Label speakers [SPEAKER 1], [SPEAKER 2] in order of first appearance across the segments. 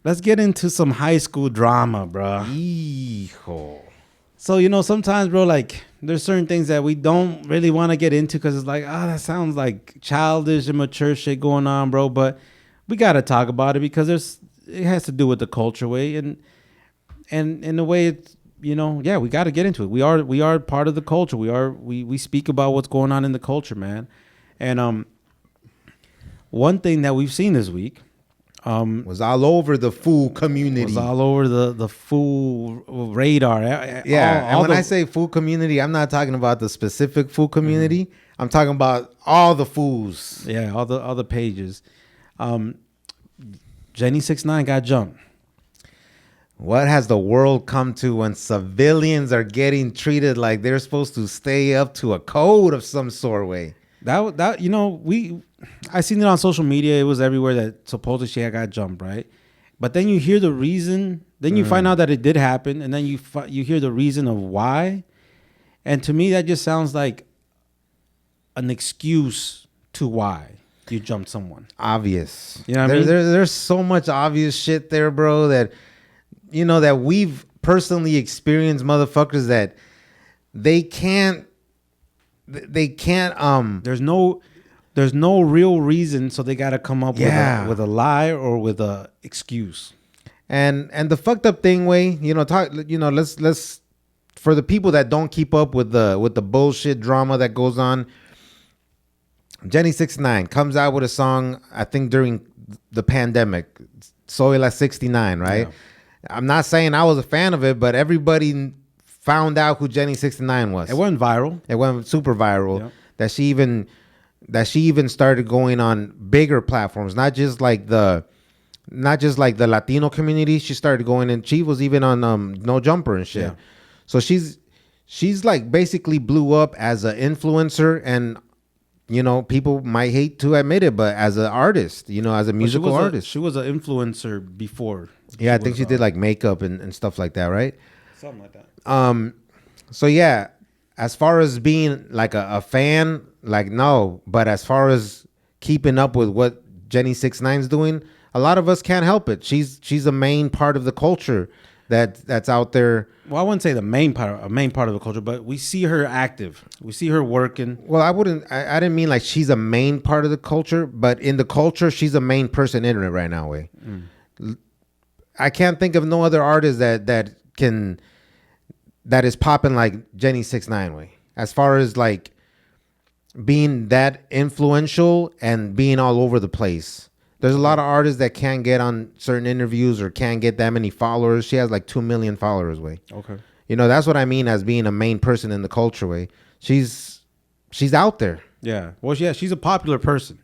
[SPEAKER 1] let's get into some high school drama, bro.
[SPEAKER 2] Hijo.
[SPEAKER 1] So, sometimes, bro, like, there's certain things that we don't really want to get into because it's like, that sounds like childish and mature shit going on, bro. But we got to talk about it because it has to do with the culture way. And in the way it's, yeah, we got to get into it. We are part of the culture. We speak about what's going on in the culture, man. And one thing that we've seen this week,
[SPEAKER 2] was all over the fool community.
[SPEAKER 1] was all over the fool radar.
[SPEAKER 2] Yeah, and when I say fool community, I'm not talking about the specific fool community. Mm-hmm. I'm talking about all the fools.
[SPEAKER 1] Yeah, all the pages. Jenny 6ix9ine got jumped.
[SPEAKER 2] What has the world come to when civilians are getting treated like they're supposed to stay up to a code of some sort way?
[SPEAKER 1] I seen it on social media. It was everywhere that supposedly she had got jumped, right? But then you hear the reason. Then you find out that it did happen, and then you hear the reason of why. And to me, that just sounds like an excuse to why you jumped someone.
[SPEAKER 2] Obvious.
[SPEAKER 1] You know what I mean?
[SPEAKER 2] There's so much obvious shit there, bro, that that we've personally experienced motherfuckers that they can't
[SPEAKER 1] There's no real reason, so they got to come up with a lie or with a excuse.
[SPEAKER 2] And the fucked up thing, way, let's for the people that don't keep up with the bullshit drama that goes on. Jenny 6ix9ine comes out with a song, I think during the pandemic, Soy La 69, right? Yeah. I'm not saying I was a fan of it, but everybody found out who Jenny 6ix9ine was.
[SPEAKER 1] It went viral.
[SPEAKER 2] It went super viral. Yep. That she even started going on bigger platforms, not just like the Latino community. She started going in. She was even on No Jumper and shit. Yeah. So she's like basically blew up as an influencer, and people might hate to admit it, but as an artist, as a musical artist.
[SPEAKER 1] She was an influencer before.
[SPEAKER 2] Yeah, I think she did like makeup and stuff like that, right?
[SPEAKER 1] Something like that.
[SPEAKER 2] So yeah, as far as being like a fan, like no, but as far as keeping up with what Jenny 6ix9ine's doing, a lot of us can't help it. She's a main part of the culture that's out there.
[SPEAKER 1] Well, I wouldn't say a main part of the culture, but we see her active. We see her working.
[SPEAKER 2] Well, I didn't mean like she's a main part of the culture, but in the culture, she's a main person in it right now, way. I can't think of no other artist that is popping like Jenny 6ix9ine, way. As far as like being that influential and being all over the place. There's a lot of artists that can't get on certain interviews or can't get that many followers. She has like 2 million followers, way.
[SPEAKER 1] Okay.
[SPEAKER 2] That's what I mean as being a main person in the culture, way. She's out there.
[SPEAKER 1] Yeah. Well, yeah, she's a popular person.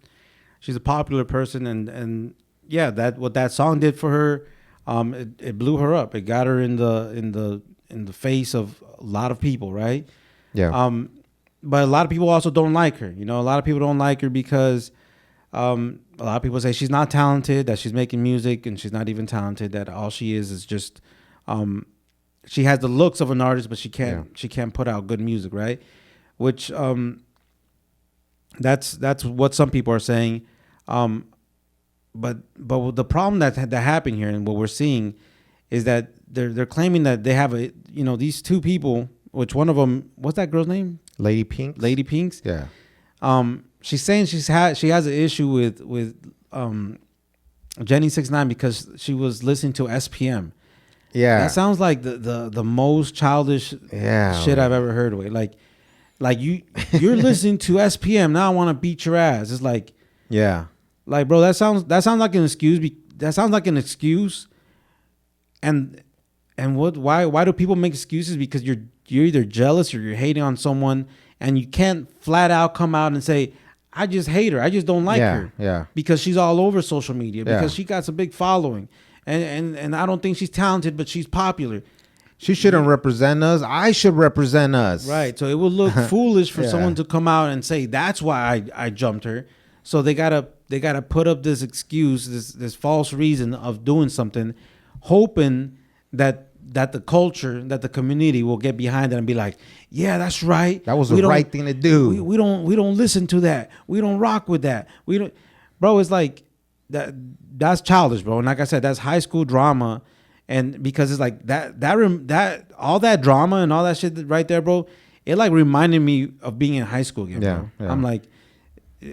[SPEAKER 1] She's a popular person, and yeah, what that song did for her, it blew her up. It got her in the face of a lot of people, right?
[SPEAKER 2] Yeah.
[SPEAKER 1] But a lot of people also don't like her. A lot of people don't like her because a lot of people say she's not talented, that she's making music and she's not even talented, that all she is just she has the looks of an artist, but she can't put out good music, right? Which that's what some people are saying. But the problem that happened here and what we're seeing is that they're claiming that they have these two people, which one of them, what's that girl's name?
[SPEAKER 2] Lady Pinks.
[SPEAKER 1] Yeah. She's saying she has an issue with Jenny 6ix9ine because she was listening to SPM.
[SPEAKER 2] Yeah.
[SPEAKER 1] That sounds like the most childish shit I've ever heard of it. Like you're listening to SPM, now I want to beat your ass. It's like,
[SPEAKER 2] yeah.
[SPEAKER 1] Like, bro, that sounds like an excuse. That sounds like an excuse. And why do people make excuses? Because you're either jealous or you're hating on someone, and you can't flat out come out and say, I just hate her. I just don't like her.
[SPEAKER 2] Yeah.
[SPEAKER 1] Because she's all over social media, because she got a big following. And I don't think she's talented, but she's popular.
[SPEAKER 2] She shouldn't represent us. I should represent us.
[SPEAKER 1] Right. So it would look foolish for someone to come out and say, that's why I jumped her. So they gotta put up this excuse, this false reason of doing something, hoping that the culture, that the community will get behind it and be like, yeah, that's right.
[SPEAKER 2] That was the right thing to do.
[SPEAKER 1] We don't listen to that. We don't rock with that. We don't, bro. It's like, that's childish, bro. And like I said, that's high school drama, and because it's like that all that drama and all that shit right there, bro. It like reminded me of being in high school again, bro.
[SPEAKER 2] Yeah.
[SPEAKER 1] I'm like,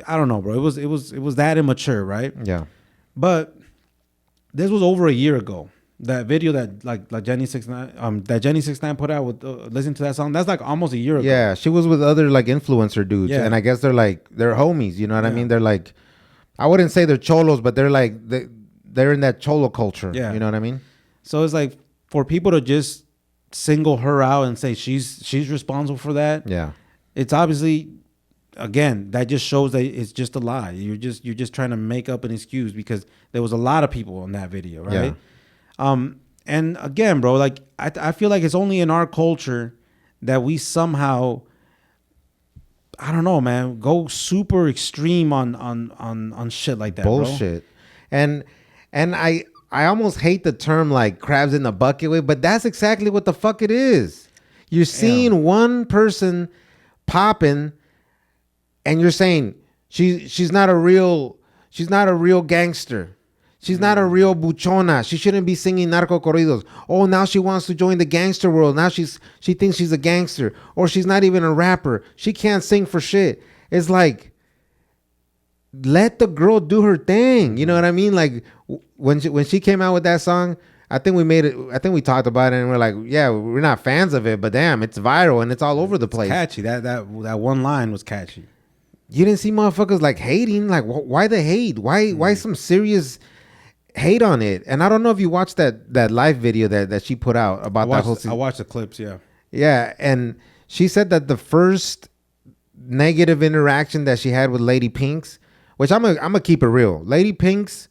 [SPEAKER 1] I don't know, bro. It was that immature, right?
[SPEAKER 2] Yeah.
[SPEAKER 1] But this was over a year ago. That video that like Jenny 69 that Jenny 69 put out with listen to that song. That's like almost a year ago.
[SPEAKER 2] Yeah, she was with other like influencer dudes,
[SPEAKER 1] Yeah.
[SPEAKER 2] and I guess they're homies. You know what I
[SPEAKER 1] Yeah.
[SPEAKER 2] mean? They're like, I wouldn't say they're cholos, but they're like they're in that cholo culture.
[SPEAKER 1] Yeah.
[SPEAKER 2] You know what I mean?
[SPEAKER 1] So it's like for people to just single her out and say she's responsible for that.
[SPEAKER 2] Yeah.
[SPEAKER 1] It's obviously, again, that just shows that it's just a lie. You're just trying to make up an excuse because there was a lot of people in that video, right?
[SPEAKER 2] Yeah.
[SPEAKER 1] And again, bro, like I feel like it's only in our culture that we somehow, I don't know, man, go super extreme on shit like that.
[SPEAKER 2] Bullshit. And I almost hate the term like crabs in the bucket way, but that's exactly what the fuck it is. You're seeing one person popping, and you're saying she's not a real gangster. She's not a real buchona. She shouldn't be singing narco corridos. Oh, now she wants to join the gangster world. Now she thinks she's a gangster, or she's not even a rapper. She can't sing for shit. It's like, let the girl do her thing. You know what I mean? Like when she came out with that song, I think we talked about it and we're like, yeah, we're not fans of it, but damn, it's viral and it's all over the place.
[SPEAKER 1] Catchy. That one line was catchy.
[SPEAKER 2] You didn't see motherfuckers like hating. Like, why the hate? Why some serious hate on it? And I don't know if you watched that live video that she put out about that whole season.
[SPEAKER 1] I watched the clips, yeah.
[SPEAKER 2] Yeah, and she said that the first negative interaction that she had with Lady Pinks, which I'm gonna keep it real. Lady Pinks,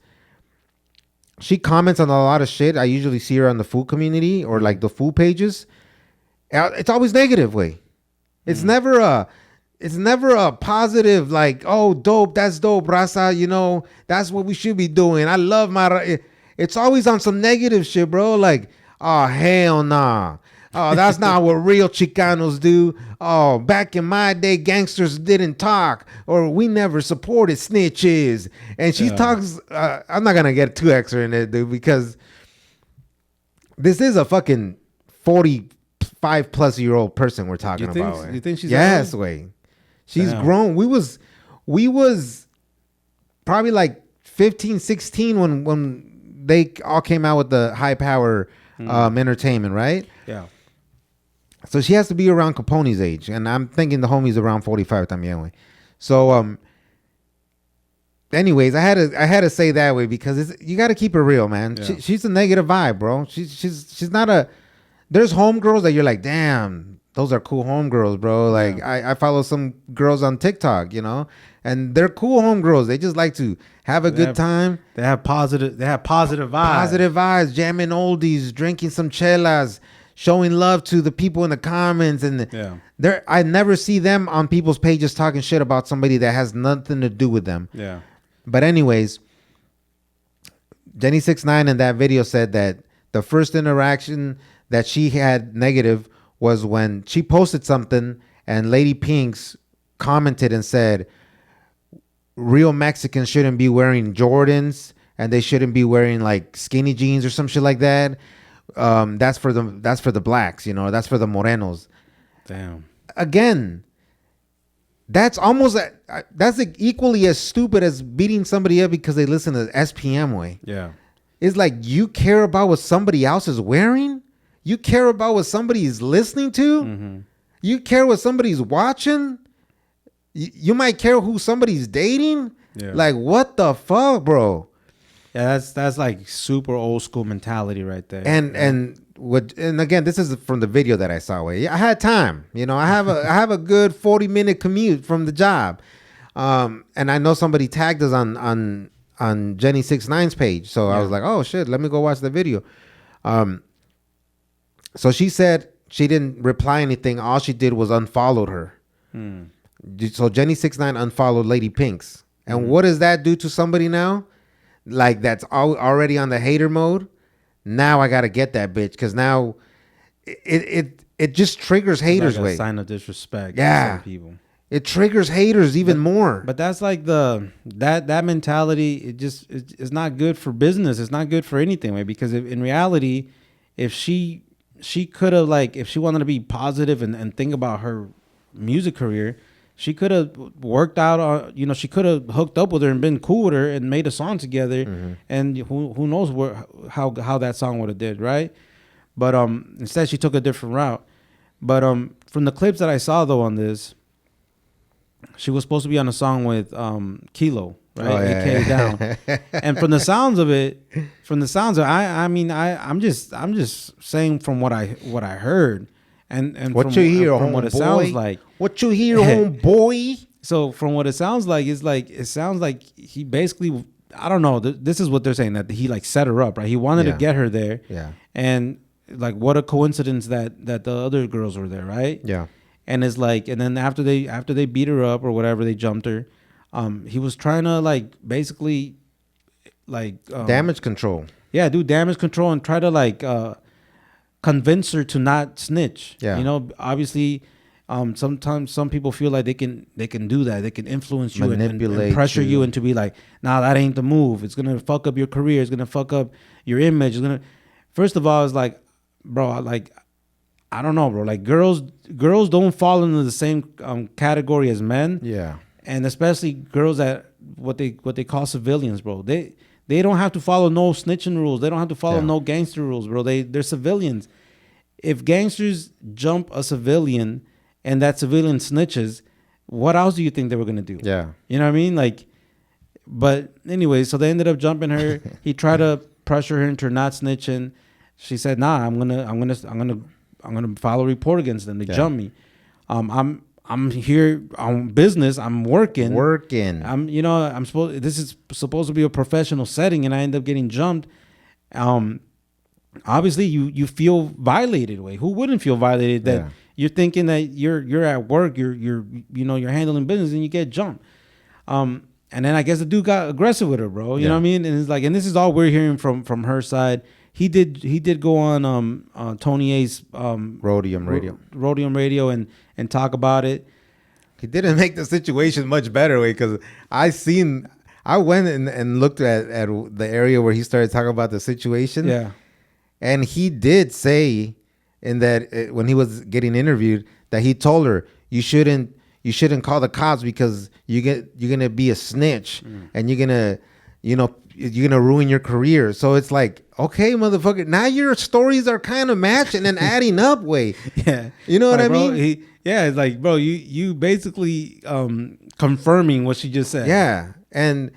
[SPEAKER 2] she comments on a lot of shit. I usually see her on the food community or like the food pages. It's always negative way. It's never a positive like, oh, dope, that's dope, raza, you know, that's what we should be doing. I love my... It's always on some negative shit, bro. Like, oh, hell nah. Oh, that's not what real Chicanos do. Oh, back in my day, gangsters didn't talk, or we never supported snitches. And she talks... I'm not going to get too extra in it, dude, because this is a fucking 45-plus-year-old person we're talking about.
[SPEAKER 1] You think she's...
[SPEAKER 2] Yes, way. She's grown. We was probably like 15, 16 when they all came out with the high power entertainment, right?
[SPEAKER 1] Yeah.
[SPEAKER 2] So she has to be around Capone's age, and I'm thinking the homie's around 45 también. So anyways, I had to say that way because you got to keep it real, man.
[SPEAKER 1] Yeah.
[SPEAKER 2] She's a negative vibe, bro. She's not a... There's homegirls that you're like, damn, those are cool homegirls, bro. Like, yeah. I follow some girls on TikTok, you know, and they're cool homegirls. They just like to have a good time.
[SPEAKER 1] They have positive vibes.
[SPEAKER 2] Positive vibes, jamming oldies, drinking some chelas, showing love to the people in the comments. And I never see them on people's pages talking shit about somebody that has nothing to do with them.
[SPEAKER 1] Yeah.
[SPEAKER 2] But anyways, Jenny 69 in that video said that the first interaction that she had negative was when she posted something and Lady Pinks commented and said, real Mexicans shouldn't be wearing Jordans and they shouldn't be wearing like skinny jeans or some shit like that. That's for the blacks, you know, that's for the morenos.
[SPEAKER 1] Damn.
[SPEAKER 2] Again, that's almost that's equally as stupid as beating somebody up because they listen to SPM way.
[SPEAKER 1] Yeah. It's
[SPEAKER 2] like, you care about what somebody else is wearing? You care about what somebody's listening to? Mm-hmm. You care what somebody's watching? You might care who somebody's dating? Yeah. Like, what the fuck, bro?
[SPEAKER 1] Yeah, that's like super old school mentality right there.
[SPEAKER 2] And again, this is from the video that I saw. I had time, you know. I have a good 40-minute commute from the job, and I know somebody tagged us on Jenny 69's page, so I was like, oh shit, let me go watch the video. So she said she didn't reply anything. All she did was unfollowed her. So Jenny 69 unfollowed Lady Pinks, and what does that do to somebody now? Like, that's already on the hater mode. Now I gotta get that bitch because now it just triggers haters.
[SPEAKER 1] Like a
[SPEAKER 2] way
[SPEAKER 1] sign of disrespect.
[SPEAKER 2] Yeah,
[SPEAKER 1] to some people.
[SPEAKER 2] It triggers haters even more.
[SPEAKER 1] But that's like that mentality. It's not good for business. It's not good for anything, right? Because in reality, if she could have, like, if she wanted to be positive and think about her music career, she could have worked out on, she could have hooked up with her and been cool with her and made a song together.
[SPEAKER 2] Mm-hmm.
[SPEAKER 1] And who knows how that song would have did, right? But instead she took a different route. But from the clips that I saw though on this, she was supposed to be on a song with Kilo, right?
[SPEAKER 2] Oh, yeah,
[SPEAKER 1] AKA
[SPEAKER 2] yeah.
[SPEAKER 1] Down. And from the sounds of it, I'm just saying from what I heard and
[SPEAKER 2] What
[SPEAKER 1] from,
[SPEAKER 2] you hear,
[SPEAKER 1] from what it sounds like.
[SPEAKER 2] What you hear, homeboy?
[SPEAKER 1] So from what it sounds like, it sounds like he basically, I don't know. This is what they're saying, that he like set her up, right? He wanted to get her there.
[SPEAKER 2] Yeah.
[SPEAKER 1] And like, what a coincidence that the other girls were there, right?
[SPEAKER 2] Yeah.
[SPEAKER 1] And it's like, and then after they beat her up or whatever, they jumped her. He was trying to like basically like
[SPEAKER 2] Damage control.
[SPEAKER 1] Yeah, do damage control and try to like convince her to not snitch.
[SPEAKER 2] Yeah.
[SPEAKER 1] Obviously, sometimes some people feel like they can do that. They can influence you and
[SPEAKER 2] Manipulate
[SPEAKER 1] pressure you
[SPEAKER 2] you
[SPEAKER 1] into be like, nah, that ain't the move. It's gonna fuck up your career. It's gonna fuck up your image. It's gonna. First of all, it's like, bro, like, I don't know, bro. Like girls don't fall into the same category as men.
[SPEAKER 2] Yeah.
[SPEAKER 1] And especially girls that what they call civilians, bro. They don't have to follow no snitching rules. They don't have to follow no gangster rules, bro. They're civilians. If gangsters jump a civilian and that civilian snitches, what else do you think they were gonna do?
[SPEAKER 2] Yeah.
[SPEAKER 1] You know what I mean? Like, but anyway, so they ended up jumping her. He tried to pressure her into not snitching. She said, "Nah, I'm gonna file a report against them. They jumped me. I'm here on business. I'm working. This is supposed to be a professional setting, and I end up getting jumped. Obviously, you feel violated. Way who wouldn't feel violated that you're thinking that you're at work, you're handling business, and you get jumped. And then I guess the dude got aggressive with her, bro. You know what I mean? And it's like, and this is all we're hearing from her side. He did go on Tony A's
[SPEAKER 2] Rhodium
[SPEAKER 1] Radio and talk about it.
[SPEAKER 2] He didn't make the situation much better, way, because I went and looked at the area where he started talking about the situation.
[SPEAKER 1] Yeah,
[SPEAKER 2] and he did say in that when he was getting interviewed that he told her you shouldn't call the cops because you're gonna be a snitch and you're gonna ruin your career. So it's like, okay, motherfucker, now your stories are kind of matching and adding up, way.
[SPEAKER 1] Yeah,
[SPEAKER 2] you know what I
[SPEAKER 1] bro,
[SPEAKER 2] mean?
[SPEAKER 1] It's like, bro, you basically confirming what she just said.
[SPEAKER 2] Yeah, and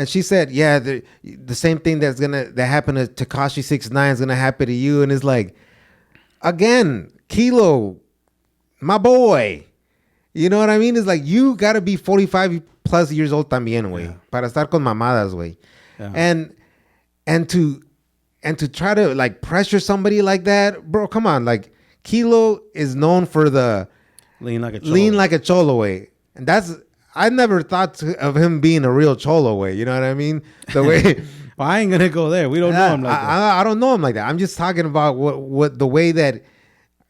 [SPEAKER 2] she said, yeah, the same thing that happened to Tekashi 6ix9ine is gonna happen to you, and it's like, again, Kilo, my boy. You know what I mean? It's like, you gotta be 45 plus years old también, güey, para estar con mamadas, güey. Yeah. And to try to like pressure somebody like that, bro, come on. Like, Kilo is known for the lean like a cholo, way. And I never thought of him being a real cholo, way. You know what I mean? The way.
[SPEAKER 1] Well, I ain't gonna go there. We don't know him like that.
[SPEAKER 2] I don't know him like that. I'm just talking about what the way that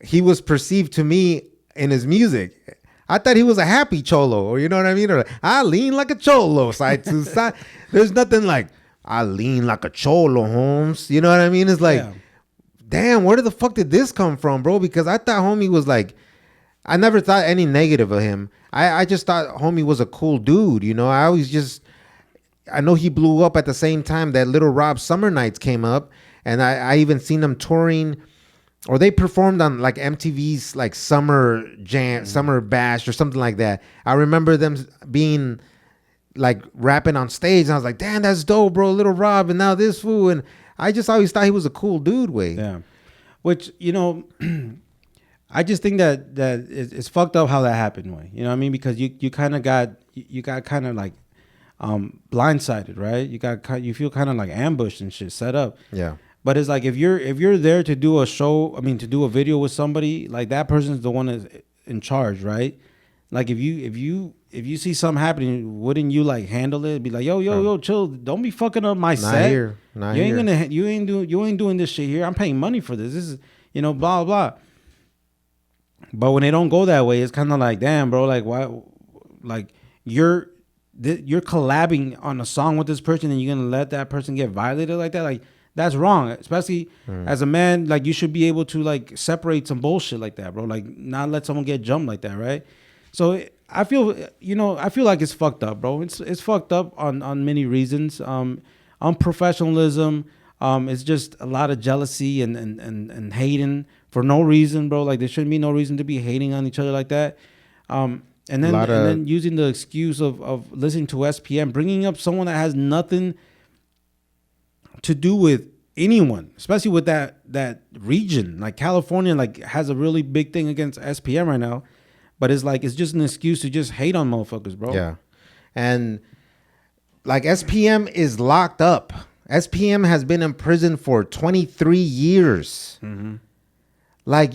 [SPEAKER 2] he was perceived to me in his music. I thought he was a happy cholo, or you know what I mean? Or I lean like a cholo, side to side. There's nothing like, I lean like a cholo, Holmes. You know what I mean? It's like, damn, where the fuck did this come from, bro? Because I thought homie was like, I never thought any negative of him. I just thought homie was a cool dude, you know? I know he blew up at the same time that Little Rob Summer Nights came up, and I even seen them touring, or they performed on like MTV's like summer jam, summer bash or something like that. I remember them being like rapping on stage, and I was like, damn, that's dope, bro, Little Rob, and now this fool. And I just always thought he was a cool dude, way.
[SPEAKER 1] Yeah. Which, I just think that it's fucked up how that happened, way. You know what I mean? Because you kind of got kind of like blindsided, right? You feel kind of like ambushed and shit set up.
[SPEAKER 2] Yeah.
[SPEAKER 1] But it's like, if you're there to do a show, to do a video with somebody, like, that person's the one that's in charge, right? Like, if you see something happening, wouldn't you like handle it? Be like, yo, chill, don't be fucking up my set. You ain't doing this shit here. I'm paying money for this. This is, blah blah. But when they don't go that way, it's kind of like, damn, bro, like, why? Like you're you're collabing on a song with this person, and you're gonna let that person get violated like that. Like that's wrong. Especially as a man, like you should be able to like separate some bullshit like that, bro. Like not let someone get jumped like that, right? So I feel, I feel like it's fucked up, bro. It's fucked up on many reasons. Unprofessionalism. It's just a lot of jealousy and hating for no reason, bro. Like there shouldn't be no reason to be hating on each other like that. And then using the excuse of listening to SPM, bringing up someone that has nothing to do with anyone, especially with that region. Like California, like has a really big thing against SPM right now, but it's like it's just an excuse to just hate on motherfuckers, bro.
[SPEAKER 2] Yeah, and like SPM is locked up. SPM has been in prison for 23 years. Mm-hmm. Like,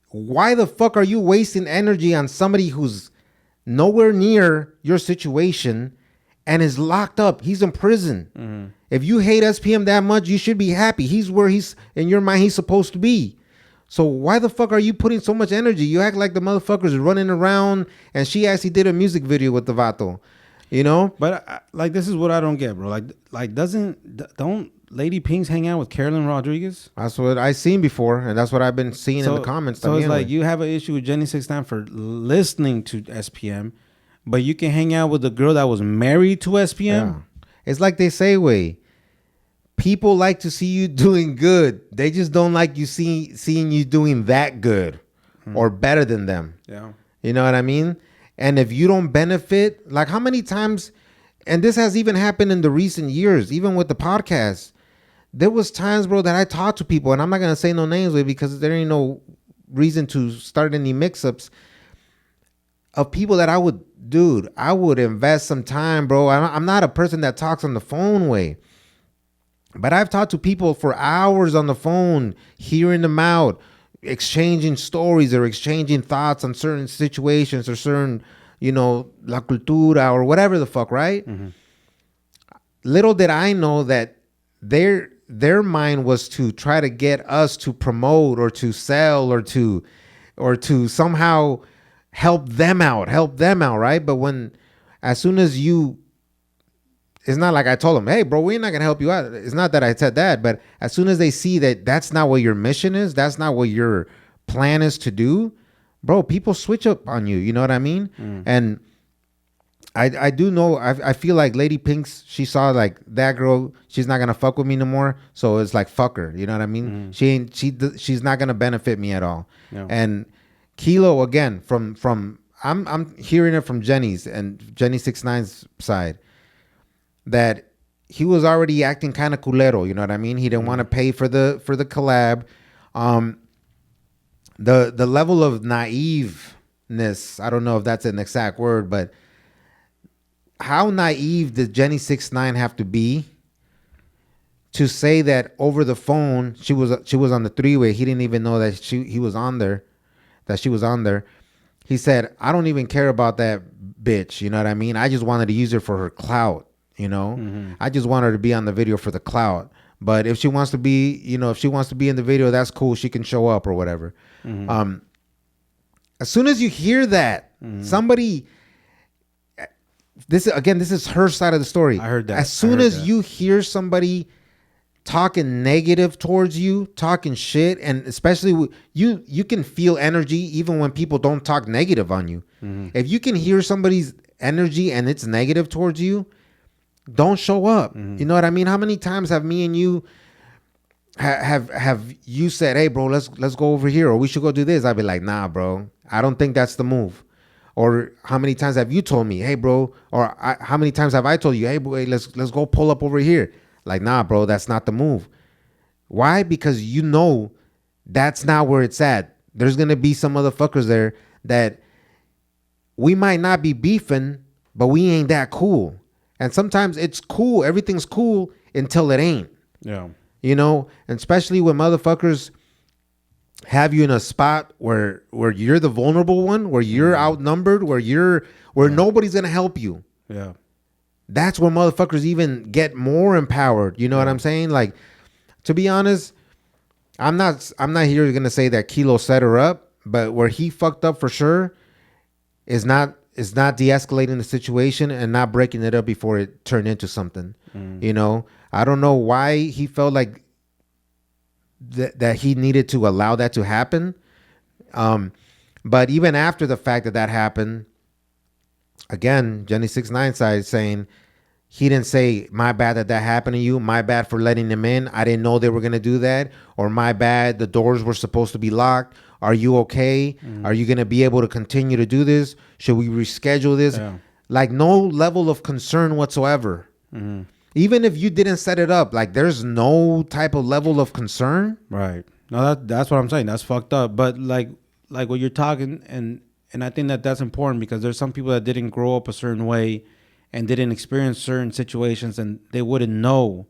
[SPEAKER 2] why the fuck are you wasting energy on somebody who's nowhere near your situation and is locked up? He's in prison. Mm-hmm. If you hate SPM that much, you should be happy. He's where he's, in your mind, he's supposed to be. So why the fuck are you putting so much energy? You act like the motherfucker's running around, and she actually did a music video with the vato. You know?
[SPEAKER 1] But like this is what I don't get, bro. Like don't Lady Pinks hang out with Carolyn Rodriguez?
[SPEAKER 2] That's what I seen before, and that's what I've been seeing in the comments.
[SPEAKER 1] So it's like you have an issue with Jenny 69 for listening to SPM, but you can hang out with a girl that was married to SPM.
[SPEAKER 2] Yeah. It's like they say, way people like to see you doing good. They just don't like you seeing you doing that good or better than them.
[SPEAKER 1] Yeah,
[SPEAKER 2] you know what I mean? And if you don't benefit, like how many times, and this has even happened in the recent years, even with the podcast, there was times, bro, that I talked to people, and I'm not going to say no names because there ain't no reason to start any mix-ups of people that I would invest some time, bro. I'm not a person that talks on the phone way, but I've talked to people for hours on the phone, hearing them out, exchanging stories or exchanging thoughts on certain situations or certain, la cultura or whatever the fuck, right? Mm-hmm. Little did I know that their mind was to try to get us to promote or to sell or to somehow help them out, right? But as soon as it's not like I told them, hey, bro, we're not going to help you out. It's not that I said that, but as soon as they see that that's not what your mission is, that's not what your plan is to do, bro, people switch up on you. You know what I mean? Mm. And I do know, I feel like Lady Pinks, she saw like that girl, she's not going to fuck with me no more. So it's like, fuck her. You know what I mean? Mm. She's not going to benefit me at all. No. And Kilo, again, from I'm hearing it from Jenny's and Jenny 69's side, that he was already acting kind of culero, you know what I mean? He didn't want to pay for the collab. The level of naiveness, I don't know if that's an exact word, but how naive did Jenny 69 have to be to say that over the phone she was on the three-way? He didn't even know that she was on there. He said, I don't even care about that bitch, you know what I mean? I just wanted to use her for her clout. I just want her to be on the video for the clout. But if she wants to be, in the video, that's cool. She can show up or whatever. Mm-hmm. As soon as you hear that, somebody, this is her side of the story.
[SPEAKER 1] I heard that.
[SPEAKER 2] As soon as you hear somebody talking negative towards you, talking shit, and especially you can feel energy even when people don't talk negative on you. Mm-hmm. If you can hear somebody's energy and it's negative towards you, don't show up. Mm-hmm. You know what I mean? How many times have me and you have you said, hey, bro, let's go over here, or we should go do this? I'd be like, nah, bro, I don't think that's the move. Or how many times have you told me, hey, bro, or how many times have I told you, hey, boy, let's go pull up over here? Like, nah, bro, that's not the move. Why? Because that's not where it's at. There's going to be some motherfuckers there that we might not be beefing, but we ain't that cool. And sometimes it's cool. Everything's cool until it ain't. Yeah. And especially when motherfuckers have you in a spot where you're the vulnerable one, where you're outnumbered, where nobody's going to help you. Yeah. That's where motherfuckers even get more empowered. You know what I'm saying? Like, to be honest, I'm not here going to say that Kilo set her up, but where he fucked up for sure is not is not de-escalating the situation and not breaking it up before it turned into something. You know, I don't know why he felt like that he needed to allow that to happen. But even after the fact that happened, again, Jenny 6ix9ine side saying he didn't say my bad that happened to you, my bad for letting them in, I didn't know they were gonna do that, or my bad, the doors were supposed to be locked. Are you okay? Are you gonna be able to continue to do this? Should we reschedule this?
[SPEAKER 1] Yeah.
[SPEAKER 2] Like no level of concern whatsoever. Even if you didn't set it up, like there's no type of level of concern.
[SPEAKER 1] Right. No, that's what I'm saying. That's fucked up. But like what you're talking, and I think that's important because there's some people that didn't grow up a certain way and didn't experience certain situations, and they wouldn't know.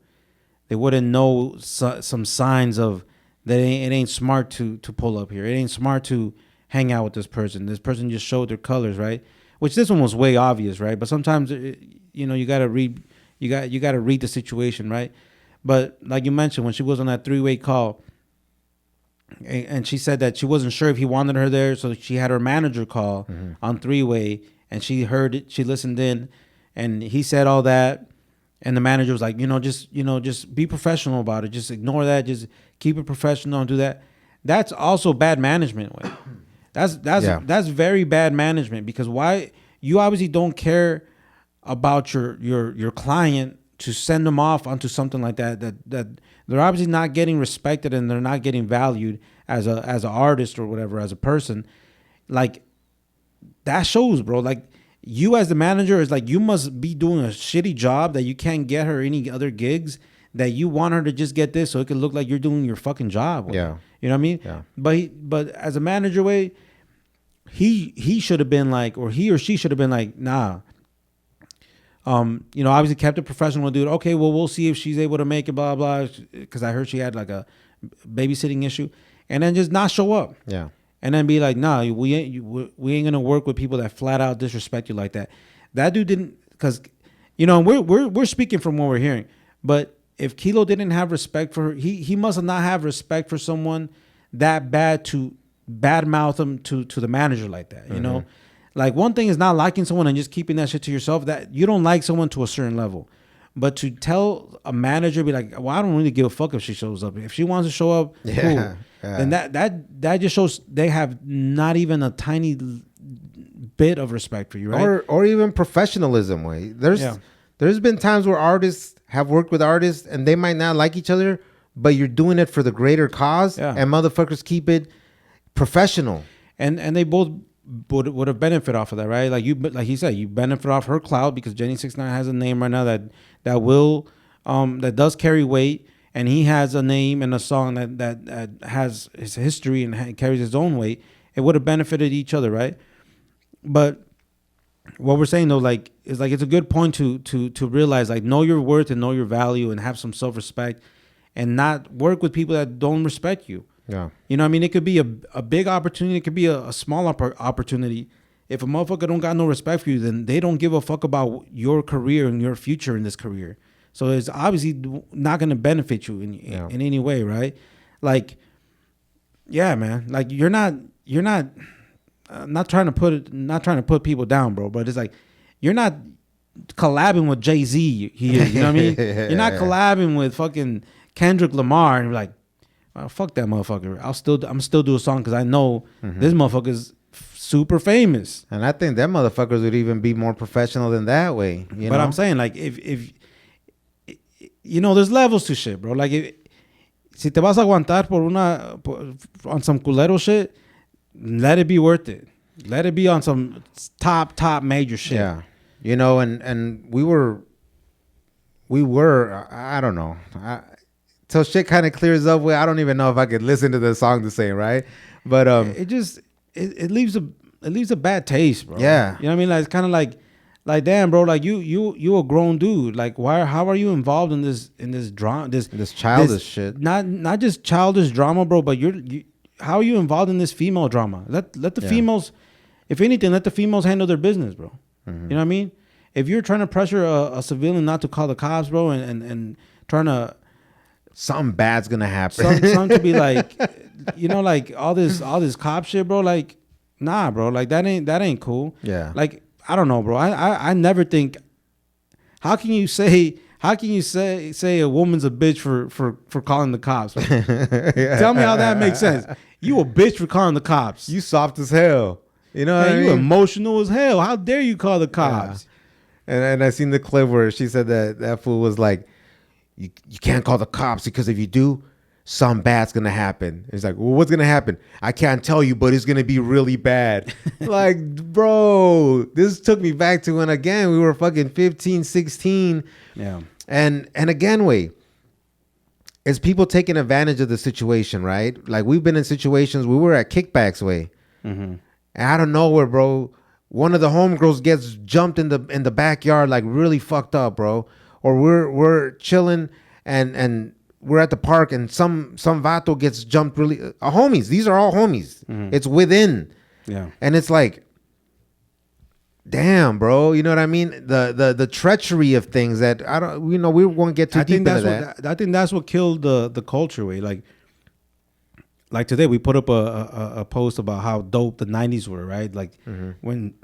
[SPEAKER 1] They wouldn't know some signs of that. It ain't smart to pull up here. It ain't smart to hang out with this person. This person just showed their colors, right? Which this one was way obvious, right? But sometimes you gotta read. You got to read the situation, right? But like you mentioned, when she was on that 3-way call, and she said that she wasn't sure if he wanted her there, so she had her manager call on 3-way, and she heard it, she listened in, and he said all that, and the manager was like, just be professional about it, just ignore that, just keep it professional, don't do that. That's also bad management. Way. That's very bad management because why you obviously don't care about your client to send them off onto something like that they're obviously not getting respected and they're not getting valued as an artist or whatever, as a person. Like that shows, bro. Like you as the manager is like, you must be doing a shitty job that you can't get her any other gigs, that you want her to just get this so it could look like you're doing your fucking job.
[SPEAKER 2] Yeah.
[SPEAKER 1] You know what I mean?
[SPEAKER 2] Yeah.
[SPEAKER 1] But as a manager way, he should have been like, or he or she should have been like, nah. Obviously kept it professional, dude. Okay, well, we'll see if she's able to make it, blah, blah. Because I heard she had like a babysitting issue. And then just not show up.
[SPEAKER 2] Yeah.
[SPEAKER 1] And then be like, nah, we ain't going to work with people that flat out disrespect you like that. That dude didn't, because, we're speaking from what we're hearing. But if Kilo didn't have respect for her, he must not have respect for someone that bad to badmouth him to the manager like that, you know? Like one thing is not liking someone and just keeping that shit to yourself. That you don't like someone to a certain level, but to tell a manager, be like, well, I don't really give a fuck if she shows up. If she wants to show up, cool. Then that just shows they have not even a tiny bit of respect for you, right?
[SPEAKER 2] Or even professionalism. Way there's been times where artists have worked with artists and they might not like each other, but you're doing it for the greater cause, and motherfuckers keep it professional.
[SPEAKER 1] And they both would have benefit off of that, right? Like he said, you benefit off her clout because Jenny 6ix9ine has a name right now that does carry weight, and he has a name and a song that has his history and carries his own weight. It would have benefited each other, right? But what we're saying though, like, is like it's a good point to realize, like, know your worth and know your value and have some self-respect, and not work with people that don't respect you.
[SPEAKER 2] Yeah.
[SPEAKER 1] You know what I mean? It could be a big opportunity. It could be a small opportunity. If a motherfucker don't got no respect for you, then they don't give a fuck about your career and your future in this career. So it's obviously not going to benefit you in any way, right? Like, yeah, man. Like you're not not trying to put people down, bro. But it's like you're not collabing with Jay-Z here. You know what I mean? You're not collabing with fucking Kendrick Lamar, and you're like, well, fuck that motherfucker. I'm still do a song because I know this motherfucker's super famous.
[SPEAKER 2] And I think that motherfuckers would even be more professional than that way. But
[SPEAKER 1] I'm saying, like, if there's levels to shit, bro. Like, si te vas a aguantar on some culero shit, let it be worth it. Let it be on some top major shit.
[SPEAKER 2] Yeah, and we were. I don't know. Till shit kind of clears up. I don't even know if I could listen to the song the same, right? But
[SPEAKER 1] it leaves a bad taste, bro.
[SPEAKER 2] Yeah,
[SPEAKER 1] you know what I mean? Like, it's kind of like damn, bro. Like you a grown dude. Like, how are you involved in this drama? This
[SPEAKER 2] childish shit.
[SPEAKER 1] Not just childish drama, bro. But how are you involved in this female drama? Let the females, if anything, let the females handle their business, bro. You know what I mean? If you're trying to pressure a civilian not to call the cops, bro, and trying to,
[SPEAKER 2] something bad's gonna happen.
[SPEAKER 1] Something could be like, like all this cop shit, bro. Like, nah, bro. Like that ain't cool.
[SPEAKER 2] Yeah.
[SPEAKER 1] Like, I don't know, bro. I never think. How can you say a woman's a bitch for calling the cops? Tell me how that makes sense. You a bitch for calling the cops.
[SPEAKER 2] You soft as hell. You know what I
[SPEAKER 1] you
[SPEAKER 2] mean?
[SPEAKER 1] emotional as hell. How dare you call the cops?
[SPEAKER 2] And I seen the clip where she said that fool was like, you can't call the cops because if you do, something bad's gonna happen. He's like, well, what's gonna happen? I can't tell you, but it's gonna be really bad. Like, bro, this took me back to when again we were fucking 15, 16.
[SPEAKER 1] Yeah.
[SPEAKER 2] And again, wait. It's people taking advantage of the situation, right? Like we've been in situations we were at kickbacks way.
[SPEAKER 1] Mm-hmm.
[SPEAKER 2] And out of nowhere, bro, one of the homegirls gets jumped in the backyard, like really fucked up, bro. Or we're chilling and we're at the park and some vato gets jumped really. Homies, these are all homies.
[SPEAKER 1] Mm-hmm.
[SPEAKER 2] It's within.
[SPEAKER 1] Yeah.
[SPEAKER 2] And it's like, damn, bro. You know what I mean? The treachery of things that I don't. You know, we won't get too deep into that.
[SPEAKER 1] I think that's what killed the culture way. Like today, we put up a post about how dope the 90s were, right? Like when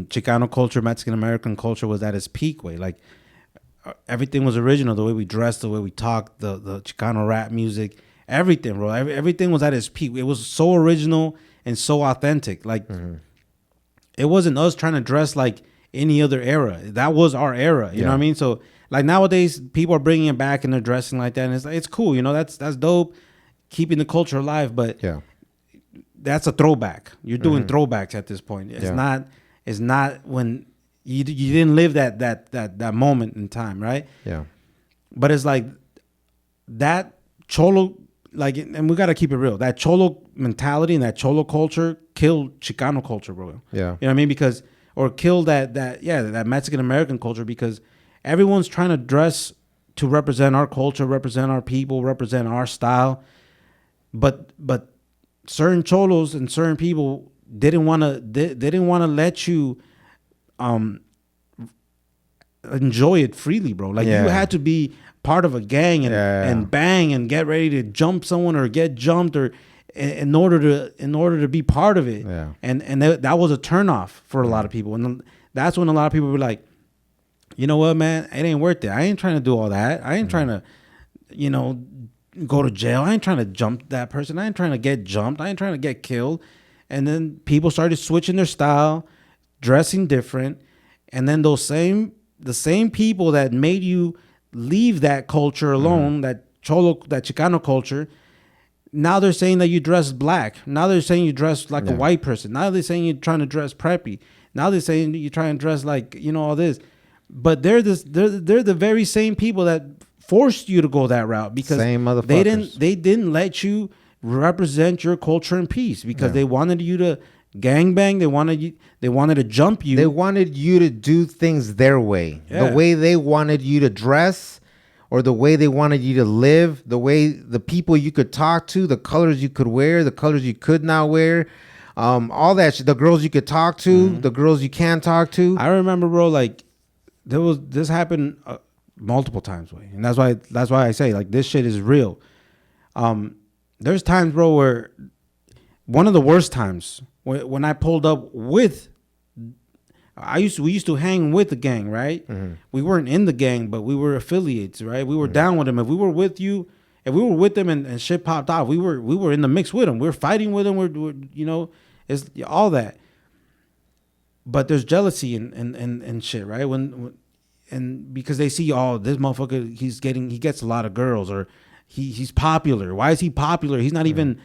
[SPEAKER 1] Chicano culture, Mexican American culture was at its peak way. Like everything was original, the way we dressed, the way we talked, the Chicano rap music, everything, bro. Everything was at its peak. It was so original and so authentic. Like it wasn't us trying to dress like any other era. That was our era. You know what I mean? So like nowadays, people are bringing it back and they're dressing like that, and it's cool. You know, that's dope. Keeping the culture alive, but that's a throwback. You're doing throwbacks at this point. It's not when you didn't live that moment in time, right?
[SPEAKER 2] Yeah.
[SPEAKER 1] But it's like that cholo, like, and we got to keep it real. That cholo mentality and that cholo culture killed Chicano culture, bro.
[SPEAKER 2] Yeah.
[SPEAKER 1] You know what I mean? Because or killed that Mexican American culture, because everyone's trying to dress to represent our culture, represent our people, represent our style. But certain cholos and certain people didn't want to let you enjoy it freely, bro. Like you had to be part of a gang and bang and get ready to jump someone or get jumped or in order to be part of it.
[SPEAKER 2] Yeah.
[SPEAKER 1] And that was a turnoff for a lot of people. And that's when a lot of people were like, you know what, man, it ain't worth it. I ain't trying to do all that. I ain't trying to, go to jail. I ain't trying to jump that person. I ain't trying to get jumped. I ain't trying to get killed. And then people started switching their style, dressing different. And then the same people that made you leave that culture alone, that Chicano culture, now they're saying that you dress black. Now they're saying you dress like a white person. Now they're saying you're trying to dress preppy. Now they're saying you're trying to dress like, all this. But they're the very same people that forced you to go that route, because
[SPEAKER 2] same motherfuckers.
[SPEAKER 1] they didn't let you represent your culture in peace, because they wanted you to gangbang. They wanted to jump you.
[SPEAKER 2] They wanted you to do things their way, the way they wanted you to dress, or the way they wanted you to live, the people you could talk to, the colors you could wear, the colors you could not wear, all that shit. The girls you could talk to, the girls you can't talk to.
[SPEAKER 1] I remember, bro, like this happened multiple times, and that's why I say, like, this shit is real. There's times, bro, where one of the worst times when I pulled up with, we used to hang with the gang, right? We weren't in the gang, but we were affiliates, right? We were down with them. If we were with them and shit popped off, we were in the mix with them. We were fighting with them. We're it's all that. But there's jealousy and shit, right? And because they see, this motherfucker, he gets a lot of girls, or he's popular. Why is he popular? He's not even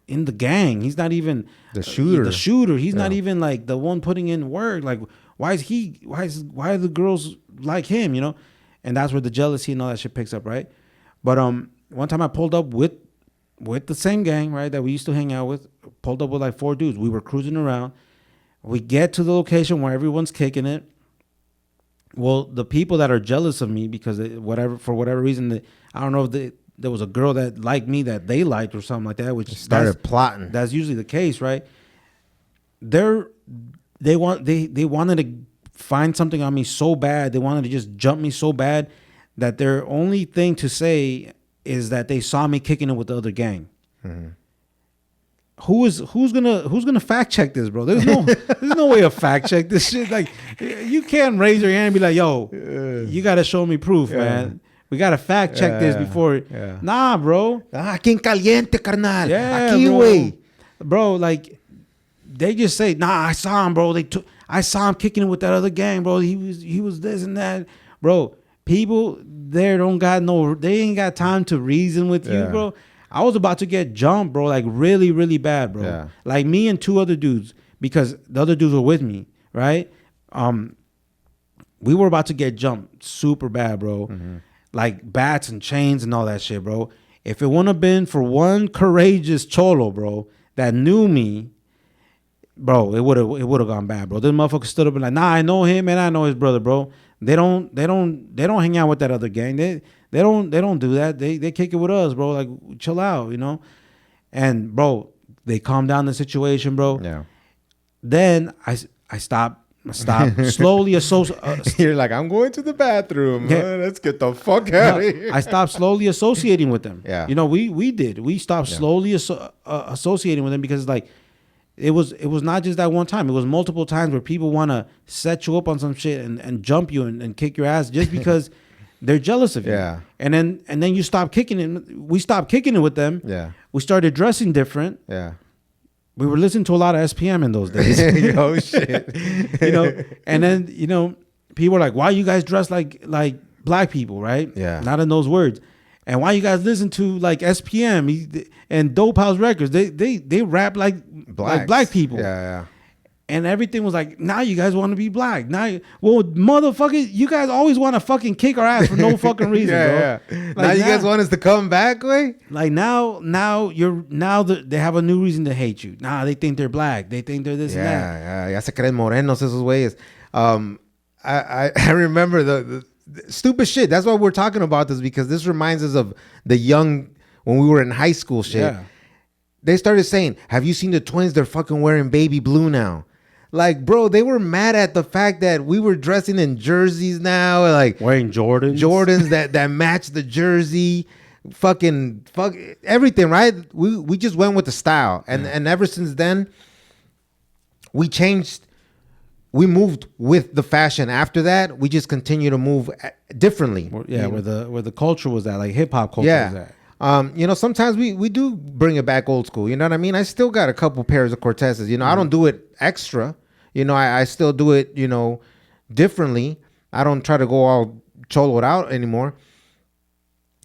[SPEAKER 1] in the gang. He's not even
[SPEAKER 2] the shooter.
[SPEAKER 1] He's not even like the one putting in work. Like, why are the girls like him? And that's where the jealousy and all that shit picks up, right? But one time I pulled up with the same gang, right, that we used to hang out with. Pulled up with like 4 dudes. We were cruising around. We get to the location where everyone's kicking it. Well, the people that are jealous of me because for whatever reason, I don't know if there was a girl that liked me that they liked or something like that, which
[SPEAKER 2] started plotting.
[SPEAKER 1] That's usually the case, right? They wanted to find something on me so bad. They wanted to just jump me so bad that their only thing to say is that they saw me kicking it with the other gang. who's gonna fact check this, bro? There's no way to fact check this shit. Like, you can't raise your hand and be like, yo, you gotta show me proof, man. We gotta fact check this before.
[SPEAKER 2] Yeah.
[SPEAKER 1] Nah, bro.
[SPEAKER 2] Aquí en caliente, carnal.
[SPEAKER 1] Yeah,
[SPEAKER 2] Aquí, güey.
[SPEAKER 1] bro. Like, they just say, nah, I saw him, bro. I saw him kicking it with that other gang, bro. He was this and that, bro. People there they ain't got time to reason with you, bro. I was about to get jumped, bro, like really, really bad, bro.
[SPEAKER 2] Yeah.
[SPEAKER 1] Like me and two other dudes, because the other dudes were with me, right? We were about to get jumped super bad, bro. Mm-hmm. Like bats and chains and all that shit, bro. If it wouldn't have been for one courageous cholo, bro, that knew me, bro, it would have gone bad, bro. This motherfucker stood up and like, nah, I know him and I know his brother, bro. They don't hang out with that other gang. They don't do that. They kick it with us, bro. Like, chill out, you know. And bro, they calm down the situation, bro.
[SPEAKER 2] Yeah.
[SPEAKER 1] Then I stopped slowly
[SPEAKER 2] You're like, I'm going to the bathroom. Yeah. Let's get the fuck out of here.
[SPEAKER 1] I stopped slowly associating with them.
[SPEAKER 2] Yeah.
[SPEAKER 1] You know, we stopped slowly associating with them because like it was not just that one time. It was multiple times where people want to set you up on some shit and jump you and kick your ass just because they're jealous of you.
[SPEAKER 2] Yeah.
[SPEAKER 1] And then you stop kicking it. We stopped kicking it with them.
[SPEAKER 2] Yeah.
[SPEAKER 1] We started dressing different.
[SPEAKER 2] Yeah.
[SPEAKER 1] We were listening to a lot of SPM in those days.
[SPEAKER 2] Oh shit.
[SPEAKER 1] You know, and then, you know, people were like, why you guys dress like black people, right?
[SPEAKER 2] Yeah.
[SPEAKER 1] Not in those words. And why you guys listen to like SPM and Dope House Records? They rap like black people.
[SPEAKER 2] Yeah.
[SPEAKER 1] And everything was like, now you guys want to be black. Well, motherfucker, you guys always want to fucking kick our ass for no fucking reason, bro.
[SPEAKER 2] Yeah.
[SPEAKER 1] Like
[SPEAKER 2] now you guys want us to come back, way?
[SPEAKER 1] Like now they have a new reason to hate you. Nah, they think they're black. They think they're this and that.
[SPEAKER 2] Yeah. Ya se creen morenos esos güeyes. I remember the stupid shit. That's why we're talking about this, because this reminds us of the young, when we were in high school shit.
[SPEAKER 1] Yeah.
[SPEAKER 2] They started saying, have you seen the twins? They're fucking wearing baby blue now. Like, bro, they were mad at the fact that we were dressing in jerseys now, like
[SPEAKER 1] wearing
[SPEAKER 2] Jordans that match the jersey, fuck everything, right? We just went with the style, and ever since then, we moved with the fashion. After that, we just continue to move differently.
[SPEAKER 1] Yeah, where the culture was at, like hip hop culture was at.
[SPEAKER 2] You know, sometimes we do bring it back old school. You know what I mean? I still got a couple pairs of Cortezes. You know, I don't do it extra. You know, I still do it, you know, differently. I don't try to go all choloed out anymore.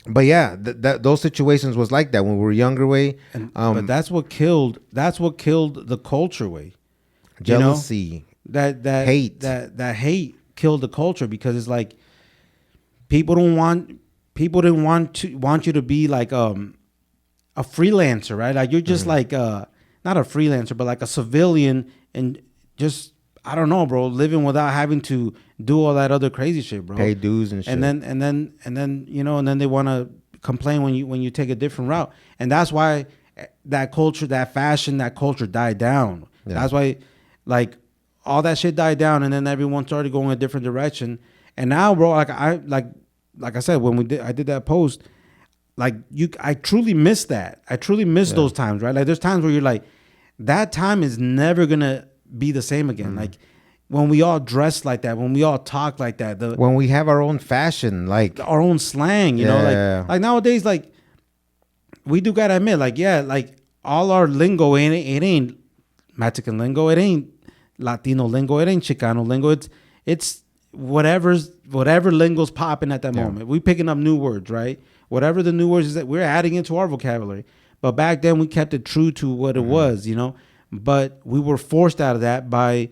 [SPEAKER 2] But yeah, those situations was like that when we were younger, way.
[SPEAKER 1] But that's what killed the culture, way.
[SPEAKER 2] Jealousy,
[SPEAKER 1] you know? that
[SPEAKER 2] hate,
[SPEAKER 1] that hate killed the culture, because it's like people didn't want you to be like a freelancer, right? Like you're just like not a freelancer, but like a civilian, and just, I don't know, bro, living without having to do all that other crazy shit, bro.
[SPEAKER 2] Pay dues and shit.
[SPEAKER 1] And then you know, and then they want to complain when you take a different route. And that's why that culture, that fashion, that culture died down. Yeah. That's why, like, all that shit died down, and then everyone started going a different direction. And now, bro, like I said, when I did that post, like I truly miss that. I truly miss those times, right? Like there's times where you're like, that time is never gonna be the same again. Like when we all dress like that, when we all talk like that,
[SPEAKER 2] when we have our own fashion, like
[SPEAKER 1] our own slang, you know, like nowadays, like we do gotta admit, like like all our lingo it ain't Mexican lingo, it ain't Latino lingo, it ain't Chicano lingo, it's whatever lingo's popping at that moment. We picking up new words, right? Whatever the new words is that we're adding into our vocabulary. But back then we kept it true to what it was, you know. But we were forced out of that by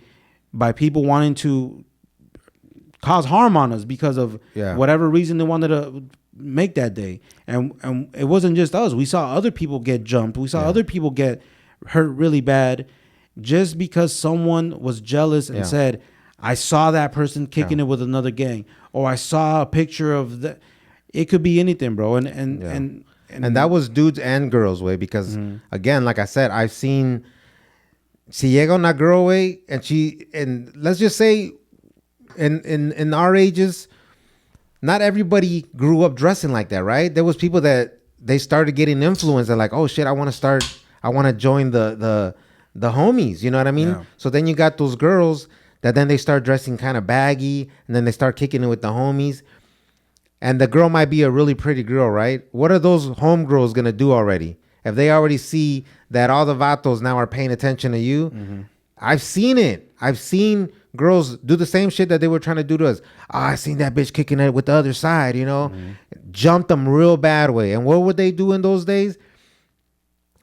[SPEAKER 1] people wanting to cause harm on us because of whatever reason they wanted to make that day. And it wasn't just us. We saw other people get jumped. We saw other people get hurt really bad just because someone was jealous and said, I saw that person kicking it with another gang, or I saw a picture of that. It could be anything, bro. And
[SPEAKER 2] that was dudes and girls, way, because again, like I said, I've seen si llega una girl, way, and let's just say in our ages, not everybody grew up dressing like that, right? There was people that they started getting influenced and like, oh shit, I want to I want to join the homies. You know what I mean?
[SPEAKER 1] Yeah.
[SPEAKER 2] So then you got those girls that then they start dressing kind of baggy, and then they start kicking it with the homies. And the girl might be a really pretty girl, right? What are those homegirls gonna do already? If they already see that all the vatos now are paying attention to you, I've seen it. I've seen girls do the same shit that they were trying to do to us. Oh, I seen that bitch kicking it with the other side, you know? Jumped them real bad way. And what would they do in those days?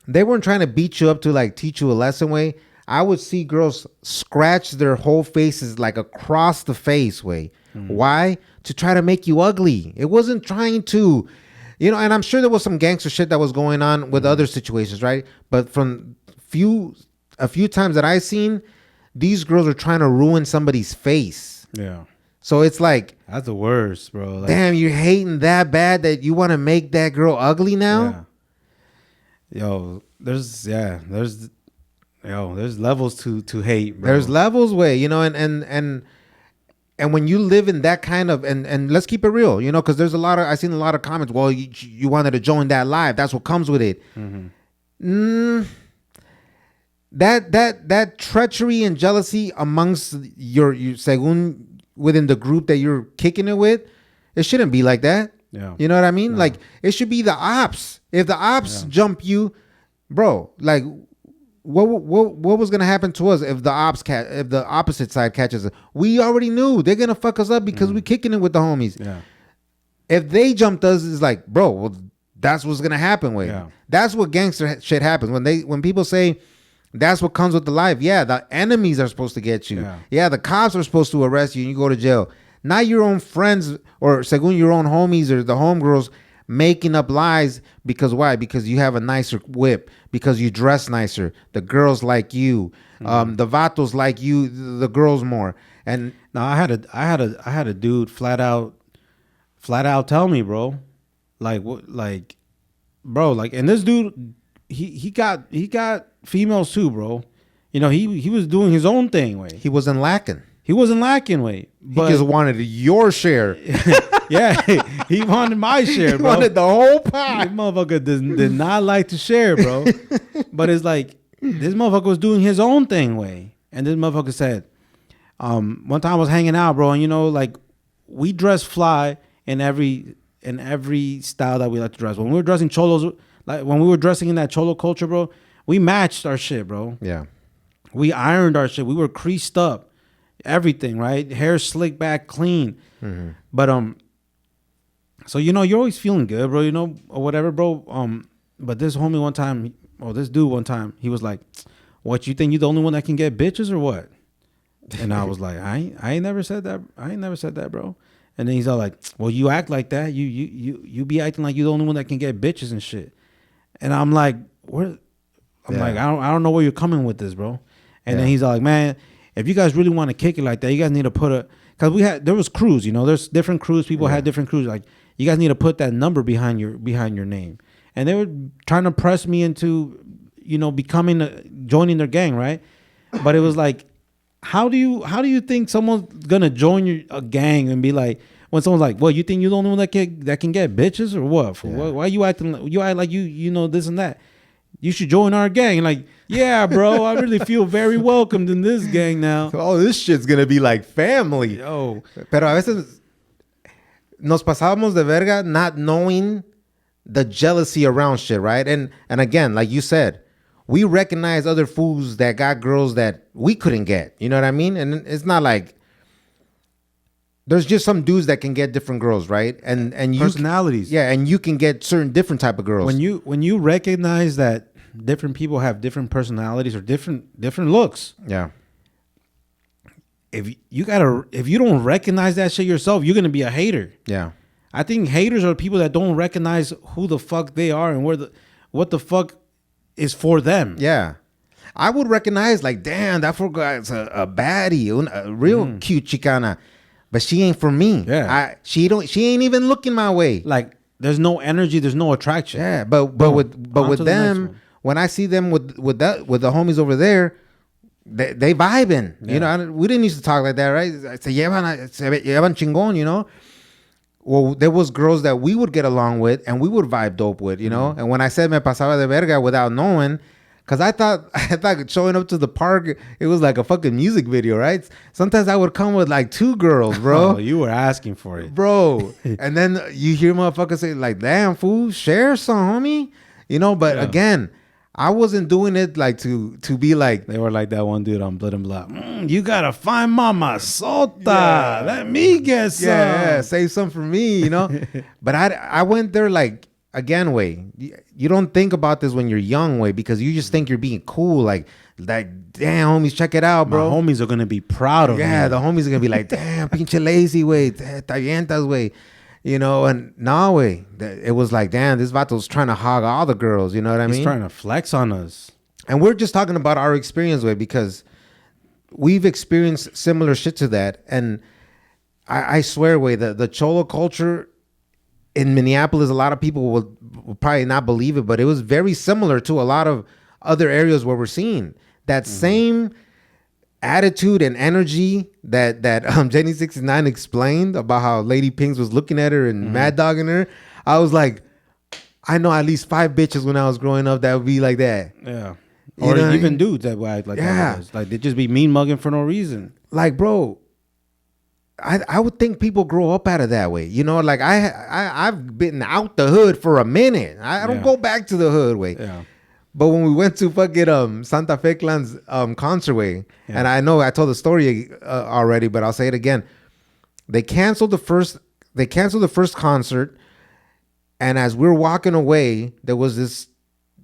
[SPEAKER 2] They weren't trying to beat you up to like teach you a lesson way. I would see girls scratch their whole faces like across the face way. Why? To try to make you ugly. It wasn't trying to, you know, and I'm sure there was some gangster shit that was going on with other situations, right? But from a few times that I've seen, these girls are trying to ruin somebody's face.
[SPEAKER 1] Yeah.
[SPEAKER 2] So it's like,
[SPEAKER 1] That's the worst, bro. Like,
[SPEAKER 2] damn, you're hating that bad that you want to make that girl ugly now?
[SPEAKER 1] yeah. There's levels to hate, bro.
[SPEAKER 2] There's levels way, you know, and when you live in that kind of and let's keep it real, you know, because there's I've seen a lot of comments. Well, you wanted to join that live. That's what comes with it. That treachery and jealousy amongst your según within the group that you're kicking it with, it shouldn't be like that.
[SPEAKER 1] Yeah.
[SPEAKER 2] You know what I mean? Like it should be the ops. If the ops jump you, bro, like what was gonna happen to us if the opposite side catches us? We already knew they're gonna fuck us up because we kicking it with the homies.
[SPEAKER 1] Yeah.
[SPEAKER 2] If they jumped us, it's like, bro, well, that's what's gonna happen with.
[SPEAKER 1] Yeah.
[SPEAKER 2] That's what gangster shit happens when people say that's what comes with the life. Yeah, the enemies are supposed to get you. Yeah, the cops are supposed to arrest you and you go to jail. Not your own friends or según your own homies or the homegirls making up lies because why? Because you have a nicer whip, because you dress nicer. The girls like you. The vatos like you, the girls more. And
[SPEAKER 1] no, I had a dude flat out tell me, bro. Like what, like, bro, like, and this dude, he got females too, bro. You know, he was doing his own thing, way.
[SPEAKER 2] he wasn't lacking.
[SPEAKER 1] He wasn't lacking, way. But
[SPEAKER 2] He just wanted your share.
[SPEAKER 1] yeah, he wanted my share,
[SPEAKER 2] He
[SPEAKER 1] bro.
[SPEAKER 2] wanted the whole pie.
[SPEAKER 1] This motherfucker did not like to share, bro. But it's like this motherfucker was doing his own thing, way. And this motherfucker said, one time I was hanging out, bro, and you know, like we dress fly in every style that we like to dress. When we were dressing cholos, like when we were dressing in that cholo culture, bro, we matched our shit, bro.
[SPEAKER 2] Yeah.
[SPEAKER 1] We ironed our shit. We were creased up, everything, right? Hair slicked back, clean. But so you know, you're always feeling good, bro. You know, or whatever, bro. But this homie one time, or this dude one time, he was like, "What, you think you the only one that can get bitches or what?" And I was like, I ain't never said that. I ain't never said that, bro. And then he's all like, "Well, you act like that. You be acting like you the only one that can get bitches and shit." And I'm like, "Where?" I'm like, I don't know where you're coming with this, bro. And then he's all like, "Man, if you guys really want to kick it like that, you guys need to put because there was crews, you know, there's different crews. People had different crews. Like, you guys need to put that number behind your name." And they were trying to press me into, you know, joining their gang, right? But it was like, how do you think someone's gonna join a gang and be like, when someone's like, "Well, you think you're the only one that can get bitches or what? Why you acting? You act like you know this and that. You should join our gang." And like, yeah, bro, I really feel very welcomed in this gang now.
[SPEAKER 2] Oh, this shit's gonna be like family.
[SPEAKER 1] Yo,
[SPEAKER 2] Pero a veces nos pasábamos de verga not knowing the jealousy around shit, right? And again, like you said, we recognize other fools that got girls that we couldn't get. You know what I mean? And it's not like there's just some dudes that can get different girls, right? And
[SPEAKER 1] personalities.
[SPEAKER 2] And you can get certain different type of girls.
[SPEAKER 1] When you recognize that different people have different personalities or different looks.
[SPEAKER 2] Yeah.
[SPEAKER 1] If you don't recognize that shit yourself, you're gonna be a hater.
[SPEAKER 2] Yeah.
[SPEAKER 1] I think haters are people that don't recognize who the fuck they are and what the fuck is for them.
[SPEAKER 2] Yeah. I would recognize like, damn, that fool guy's a baddie, a real cute Chicana, but she ain't for me.
[SPEAKER 1] Yeah.
[SPEAKER 2] She ain't even looking my way.
[SPEAKER 1] Like, there's no energy, there's no attraction.
[SPEAKER 2] Yeah, but with them, when I see them with the homies over there, they vibing. Yeah. You know, we didn't used to talk like that, right? Se llevan chingón, you know. Well, there was girls that we would get along with and we would vibe dope with, you know. And when I said me pasaba de verga without knowing, Cause I thought showing up to the park, it was like a fucking music video, right? Sometimes I would come with like 2 girls, bro.
[SPEAKER 1] Oh, you were asking for it,
[SPEAKER 2] Bro. And then you hear motherfuckers say like, damn, fool, share some, homie. You know, but again, I wasn't doing it like to be like.
[SPEAKER 1] They were like that one dude on Blood and Blood. You gotta find Mama Sota. Let me get some.
[SPEAKER 2] Yeah, save some for me, you know. But I went there like, again, way. You don't think about this when you're young, way, because you just think you're being cool. Like, damn, homies, check it out, bro.
[SPEAKER 1] My homies are gonna be proud of me.
[SPEAKER 2] Yeah, the homies are gonna be like, damn, pinche lazy, way, tallentas, way. You know, and nah, way. It was like, damn, this vato's trying to hog all the girls. You know what I mean?
[SPEAKER 1] He's trying to flex on us.
[SPEAKER 2] And we're just talking about our experience, way, because we've experienced similar shit to that. And I swear, way, the Cholo culture in Minneapolis, a lot of people will probably not believe it, but it was very similar to a lot of other areas where we're seeing that same attitude and energy that Jenny 69 explained about how Lady Pinks was looking at her and mad dogging her. I was like, I know at least 5 bitches when I was growing up that would be like that.
[SPEAKER 1] Yeah.
[SPEAKER 2] You
[SPEAKER 1] Or
[SPEAKER 2] know
[SPEAKER 1] even dudes that would act like that. Like they just be mean mugging for no reason.
[SPEAKER 2] Like, bro, I would think people grow up out of that way. You know, like I've been out the hood for a minute. I don't go back to the hood way.
[SPEAKER 1] Yeah.
[SPEAKER 2] But when we went to fucking Santa Fe Clan's concert way, and I know I told the story already, but I'll say it again. They canceled the first concert, and as we're walking away, there was this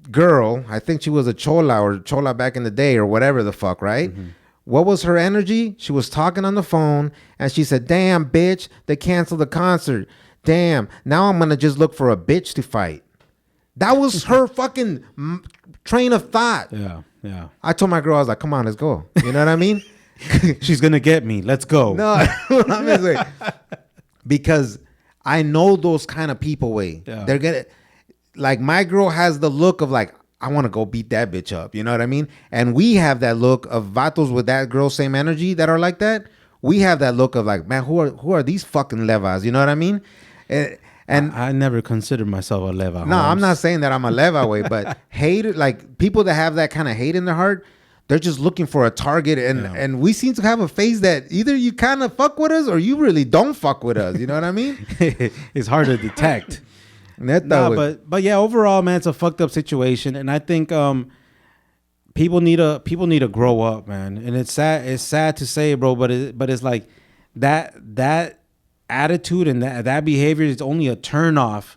[SPEAKER 2] girl. I think she was a chola back in the day or whatever the fuck, right? Mm-hmm. What was her energy? She was talking on the phone, and she said, "Damn, bitch, they canceled the concert. Damn, now I'm gonna just look for a bitch to fight." That was her fucking train of thought.
[SPEAKER 1] Yeah, yeah.
[SPEAKER 2] I told my girl, I was like, come on, let's go. You know what I mean?
[SPEAKER 1] She's going to get me. Let's go.
[SPEAKER 2] No, I'm just like, because I know those kind of people, way. Yeah. They're going to, like, my girl has the look of like, I want to go beat that bitch up. You know what I mean? And we have that look of vatos with that girl, same energy that are like that. We have that look of like, man, who are these fucking levas? You know what I mean? And
[SPEAKER 1] I never considered myself a leva.
[SPEAKER 2] No, I'm not saying that I'm a leva way, but hate, like people that have that kind of hate in their heart, they're just looking for a target. And we seem to have a phase that either you kind of fuck with us or you really don't fuck with us. You know what I mean?
[SPEAKER 1] It's hard to detect. But yeah, overall, man, it's a fucked up situation, and I think people need to grow up, man. And it's sad to say, bro, but it's like that attitude and that behavior is only a turnoff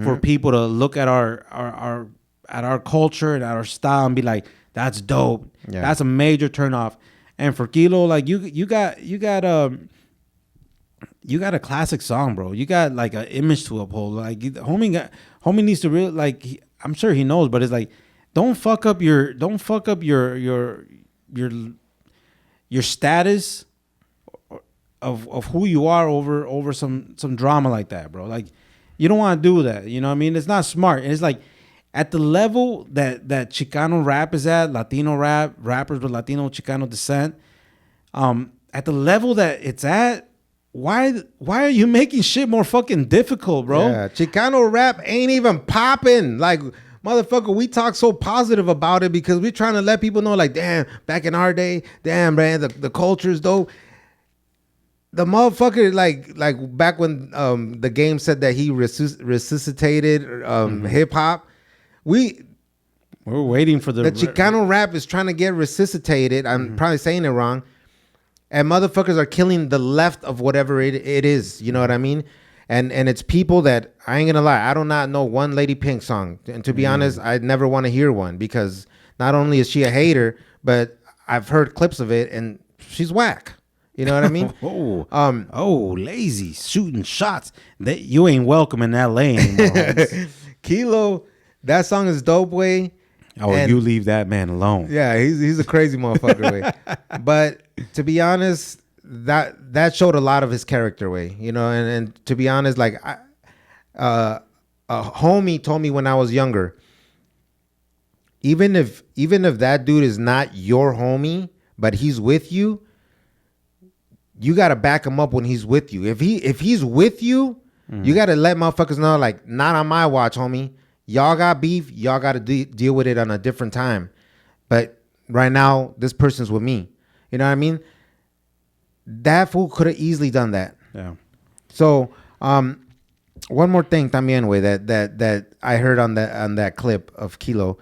[SPEAKER 1] for people to look at our culture and our style and be like, that's dope. Yeah. That's a major turnoff. And for Kilo, like you got a classic song, bro. You got like an image to uphold. Like homie needs to really, like, I'm sure he knows, but it's like, don't fuck up your status of who you are over some drama like that, bro. Like, you don't want to do that. You know what I mean? It's not smart. And it's like, at the level that Chicano rap is at, Latino rappers with Latino Chicano descent, at the level that it's at, why are you making shit more fucking difficult, bro?
[SPEAKER 2] Yeah, Chicano rap ain't even popping. Like, motherfucker, we talk so positive about it because we're trying to let people know, like, damn, back in our day, damn, man, the culture's dope. The motherfucker, like back when the game said that he resuscitated hip hop, we're
[SPEAKER 1] waiting for the
[SPEAKER 2] Chicano rap is trying to get resuscitated. I'm probably saying it wrong. And motherfuckers are killing the left of whatever it is. You know what I mean? And it's people that, I ain't gonna lie, I do not know one Lady Pink song. And to be honest, I'd never want to hear one because not only is she a hater, but I've heard clips of it and she's whack. You know what I mean?
[SPEAKER 1] Lazy, shooting shots. You ain't welcome in LA anymore.
[SPEAKER 2] Kilo, that song is dope, way.
[SPEAKER 1] Oh, and you leave that man alone.
[SPEAKER 2] Yeah, he's a crazy motherfucker, way. But to be honest, that showed a lot of his character, way. You know, and to be honest, like a homie told me when I was younger, even if that dude is not your homie, but he's with you, you gotta back him up when he's with you. If he's with you, you gotta let motherfuckers know, like, not on my watch, homie. Y'all got beef. Y'all got to deal with it on a different time. but right now this person's with me. You know what I mean? That fool could have easily done that.
[SPEAKER 1] Yeah.
[SPEAKER 2] So, one more thing también, way that I heard on that clip of Kilo.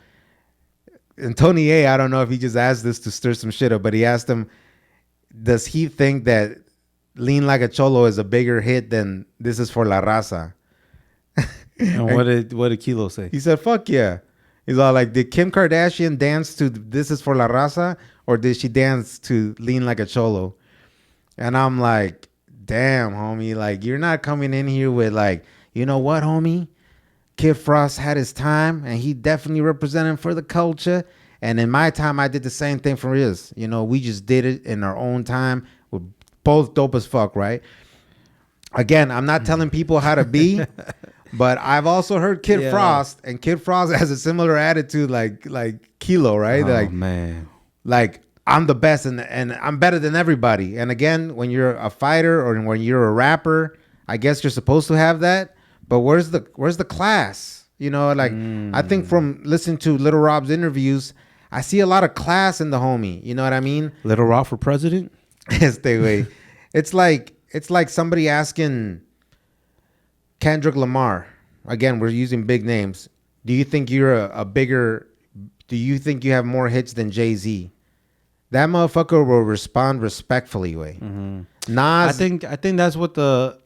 [SPEAKER 2] And Tony A, I don't know if he just asked this to stir some shit up, but he asked him, does he think that Lean Like a Cholo is a bigger hit than This Is For La Raza?
[SPEAKER 1] And what did Kilo say?
[SPEAKER 2] He said, fuck yeah. He's all like, did Kim Kardashian dance to This Is For La Raza, or did she dance to Lean Like a Cholo? And I'm like, damn, homie, like, you're not coming in here with like, you know what, homie? Kid Frost had his time, and he definitely represented for the culture. And in my time, I did the same thing for his. You know, we just did it in our own time. We're both dope as fuck, right? Again, I'm not telling people how to be, but I've also heard Kid Frost, and Kid Frost has a similar attitude like Kilo, right?
[SPEAKER 1] Oh,
[SPEAKER 2] Like,
[SPEAKER 1] man.
[SPEAKER 2] Like, I'm the best and I'm better than everybody. And again, when you're a fighter or when you're a rapper, I guess you're supposed to have that. But where's the class? You know, like I think from listening to Little Rob's interviews, I see a lot of class in the homie. You know what I mean?
[SPEAKER 1] Little Rob for president?
[SPEAKER 2] Stay away. It's like somebody asking Kendrick Lamar. Again, we're using big names. Do you think you're do you think you have more hits than Jay-Z? That motherfucker will respond respectfully, way.
[SPEAKER 1] Mm-hmm.
[SPEAKER 2] Nas,
[SPEAKER 1] I think that's what the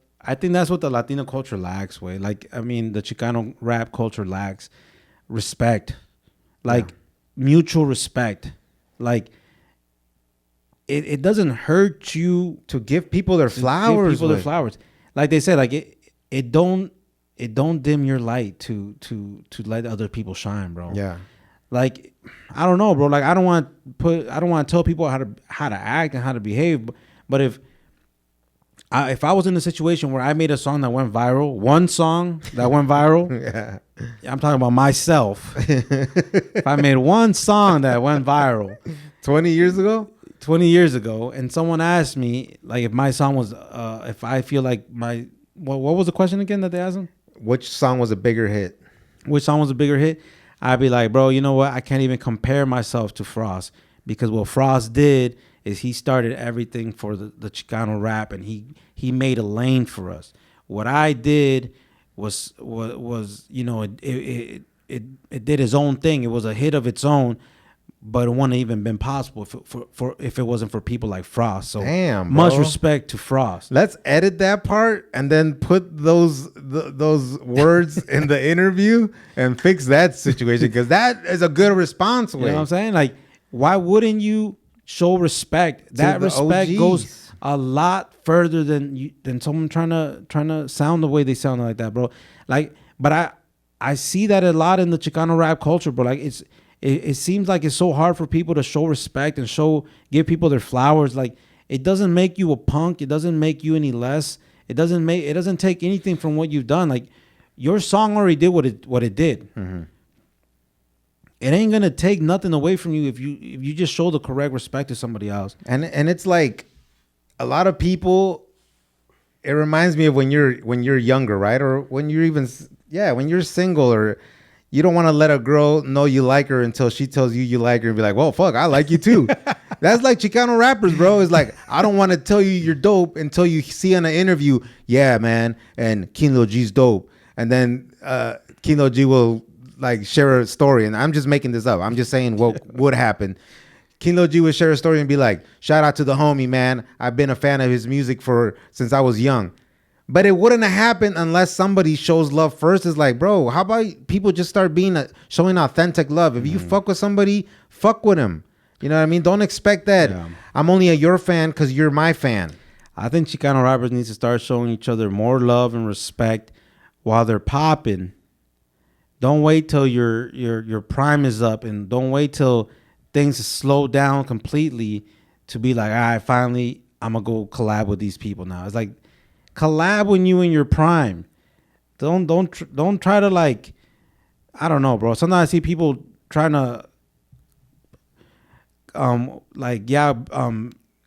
[SPEAKER 1] Latino culture lacks, way. Like, I mean, the Chicano rap culture lacks respect, like mutual respect. Like, it doesn't hurt you
[SPEAKER 2] to give people their flowers.
[SPEAKER 1] Give people their flowers. Like they said, like it don't dim your light to let other people shine, bro.
[SPEAKER 2] Yeah.
[SPEAKER 1] Like, I don't know, bro. Like, I don't want to tell people how to act and how to behave. But if I was in a situation where I made a song that went viral, one song that went viral,
[SPEAKER 2] Yeah.
[SPEAKER 1] I'm talking about myself. If I made one song that went viral
[SPEAKER 2] 20 years ago,
[SPEAKER 1] and someone asked me, like, if my song was, if I feel like what was the question again that they asked him?
[SPEAKER 2] Which song was a bigger hit?
[SPEAKER 1] Which song was a bigger hit? I'd be like, bro, you know what? I can't even compare myself to Frost, because what Frost did is he started everything for the Chicano rap, and he made a lane for us. What I did was you know, it did its own thing. It was a hit of its own, but it wouldn't even been possible if it wasn't for people like Frost. So
[SPEAKER 2] damn, bro.
[SPEAKER 1] Much respect to Frost.
[SPEAKER 2] Let's edit that part and then put those words in the interview and fix that situation, because that is a good response.
[SPEAKER 1] You know what I'm saying? Like, why wouldn't you show respect? That respect
[SPEAKER 2] OGs
[SPEAKER 1] goes a lot further than someone trying to sound the way they sound like that, bro. Like, but I see that a lot in the Chicano rap culture, bro. Like, it seems like it's so hard for people to show respect and give people their flowers. Like, it doesn't make you a punk. It doesn't make you any less. It doesn't take anything from what you've done. Like, your song already did what it did.
[SPEAKER 2] Mm-hmm.
[SPEAKER 1] It ain't gonna take nothing away from you if you just show the correct respect to somebody else.
[SPEAKER 2] And it's like a lot of people. It reminds me of when you're younger, right? Or when you're when you're single, or you don't want to let a girl know you like her until she tells you like her and be like, well, fuck, I like you too. That's like Chicano rappers, bro. It's like, I don't want to tell you you're dope until you see in an interview, yeah, man, and Kilo G's dope. And then Kilo G will like share a story. And I'm just making this up. I'm just saying what would happen. Kilo G would share a story and be like, shout out to the homie, man. I've been a fan of his music since I was young. But it wouldn't have happened unless somebody shows love first. It's like, bro, how about people just start showing authentic love? If you fuck with somebody, fuck with him. You know what I mean? Don't expect that I'm only your fan because you're my fan.
[SPEAKER 1] I think Chicano rappers need to start showing each other more love and respect while they're popping. Don't wait till your prime is up, and don't wait till things slow down completely to be like, all right, finally, I'm gonna go collab with these people now. It's like, collab when you in your prime. Don't try to, like, I don't know, bro. Sometimes I see people trying to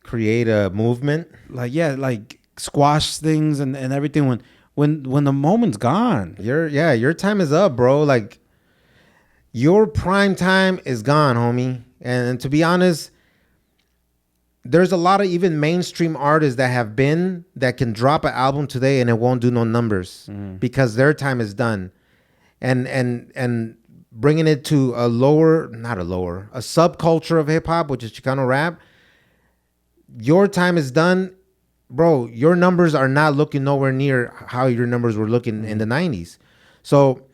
[SPEAKER 2] create a movement,
[SPEAKER 1] like squash things and everything when the moment's gone.
[SPEAKER 2] Your time is up, bro. Like, your prime time is gone, homie. And to be honest, there's a lot of even mainstream artists that can drop an album today and it won't do no numbers because their time is done. And bringing it to a subculture of hip hop, which is Chicano rap, your time is done, bro. Your numbers are not looking nowhere near how your numbers were looking in the 90s. So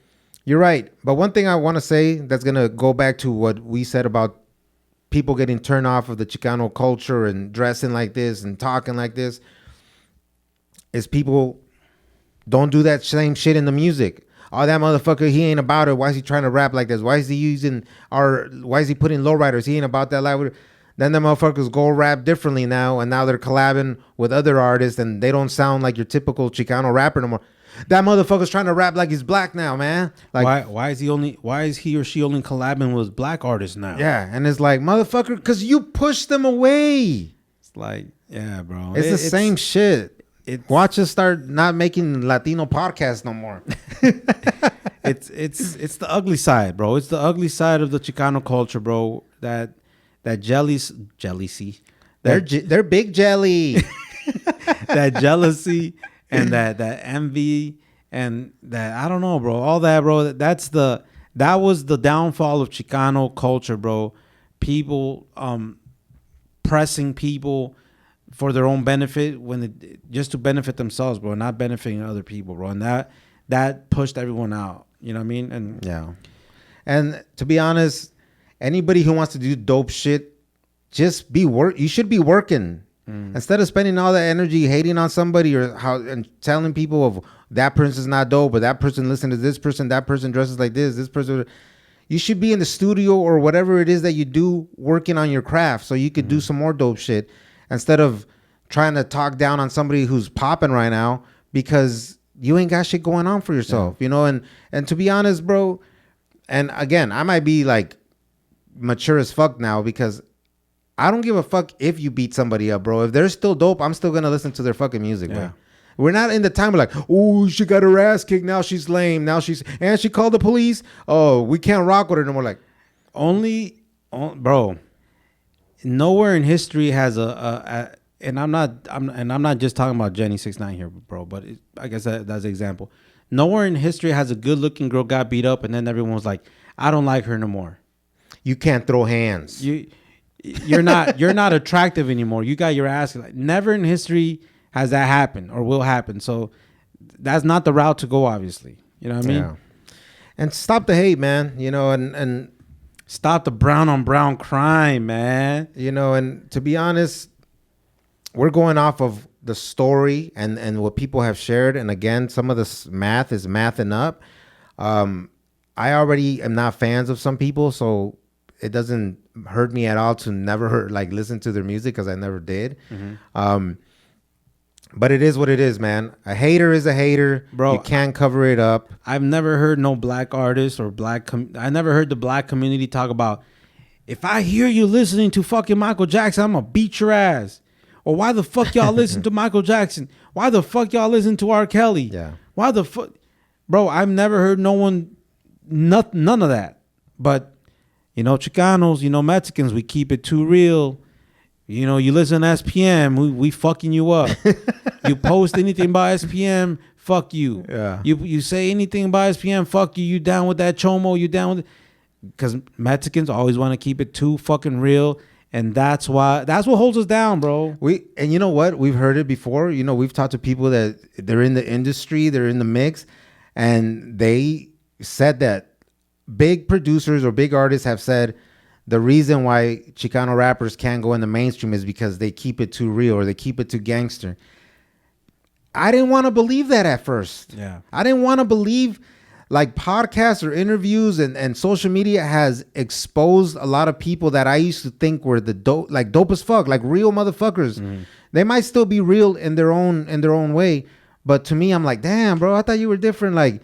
[SPEAKER 2] you're right. But one thing I want to say that's going to go back to what we said about people getting turned off of the Chicano culture and dressing like this and talking like this is people don't do that same shit in the music. Oh, that motherfucker, he ain't about it. Why is he trying to rap like this? Why is he putting lowriders? He ain't about that live. Then the motherfuckers go rap differently now, and now they're collabing with other artists, and they don't sound like your typical Chicano rapper no more. That motherfucker's trying to rap like he's black now, man. Like,
[SPEAKER 1] why is he or she only collabing with black artists now?
[SPEAKER 2] Yeah, and it's like, motherfucker, because you push them away.
[SPEAKER 1] It's like, yeah, bro.
[SPEAKER 2] It's the same shit. Watch us start not making Latino podcasts no more.
[SPEAKER 1] It's the ugly side, bro. It's the ugly side of the Chicano culture, bro. That jealousy.
[SPEAKER 2] They're big jelly.
[SPEAKER 1] That jealousy and that envy and that, I don't know, bro. All that, bro. That was the downfall of Chicano culture, bro. People pressing people for their own benefit just to benefit themselves, bro, not benefiting other people, bro. And that pushed everyone out. You know what I mean? And
[SPEAKER 2] yeah. And to be honest, anybody who wants to do dope shit, just you should be working. Instead of spending all that energy hating on somebody and telling people of that person's not dope, or that person listen to this person, that person dresses like this person. You should be in the studio or whatever it is that you do working on your craft so you could do some more dope shit instead of trying to talk down on somebody who's popping right now because you ain't got shit going on for yourself, you know? And to be honest, bro, and again, I might be like mature as fuck now because I don't give a fuck if you beat somebody up, bro. If they're still dope, I'm still gonna listen to their fucking music, bro. We're not in the time of like, oh, she got her ass kicked. Now she's lame. And she called the police. Oh, we can't rock with her no more. Like,
[SPEAKER 1] bro. Nowhere in history has and I'm not just talking about Jenny 6ix9ine here, bro. But I guess that's an example. Nowhere in history has a good looking girl got beat up and then everyone was like, I don't like her no more.
[SPEAKER 2] You can't throw hands.
[SPEAKER 1] You're not attractive anymore. You got your ass. Like, never in history has that happened or will happen. So that's not the route to go, obviously. You know what I mean?
[SPEAKER 2] Yeah. And stop the hate, man. You know, and
[SPEAKER 1] stop the brown on brown crime, man.
[SPEAKER 2] You know, and to be honest, we're going off of the story and what people have shared. And again, some of this math is mathing up. I already am not fans of some people, so it doesn't hurt me at all to never listen to their music because I never did. But it is what it is, man. A hater is a hater, bro. You can't cover it up.
[SPEAKER 1] I've never heard no black artist or I never heard the black community talk about, if I hear you listening to fucking Michael Jackson, I'm gonna beat your ass. Or why the fuck y'all listen to Michael Jackson? Why the fuck y'all listen to R. Kelly?
[SPEAKER 2] Yeah.
[SPEAKER 1] Why the fuck, bro? I've never heard none of that. But you know, Chicanos, you know, Mexicans, we keep it too real. You know, you listen to SPM, we fucking you up. You post anything by SPM, fuck you.
[SPEAKER 2] Yeah.
[SPEAKER 1] You say anything by SPM, fuck you. You down with that chomo? You down with it? Because Mexicans always want to keep it too fucking real, and that's what holds us down, bro.
[SPEAKER 2] And you know what? We've heard it before. You know, we've talked to people that they're in the industry, they're in the mix, and they said that big producers or big artists have said the reason why Chicano rappers can't go in the mainstream is because they keep it too real or they keep it too gangster. I didn't want to believe that at first.
[SPEAKER 1] Yeah.
[SPEAKER 2] I didn't want to believe like podcasts or interviews and social media has exposed a lot of people that I used to think were dope as fuck, like real motherfuckers. They might still be real in their own way, but to me, I'm like, damn, bro, I thought you were different.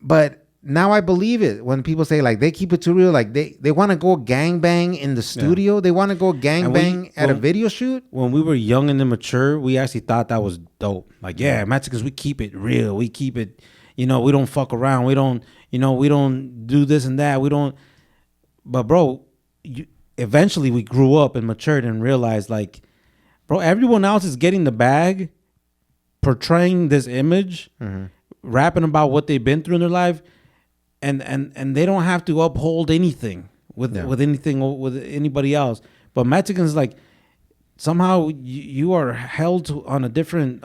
[SPEAKER 2] But now I believe it when people say like they keep it too real, like they want to go gangbang in the studio. Yeah. They want to go gangbang at a video shoot.
[SPEAKER 1] When we were young and immature, we actually thought that was dope. Like, yeah, Mexicans, we keep it real. We keep it, you know, we don't fuck around. We don't, you know, we don't do this and that. We don't. But bro, eventually we grew up and matured and realized, like, bro, everyone else is getting the bag, portraying this image, rapping about what they've been through in their life, and they don't have to uphold anything with anybody else. But Mexicans, like, somehow you are held on a different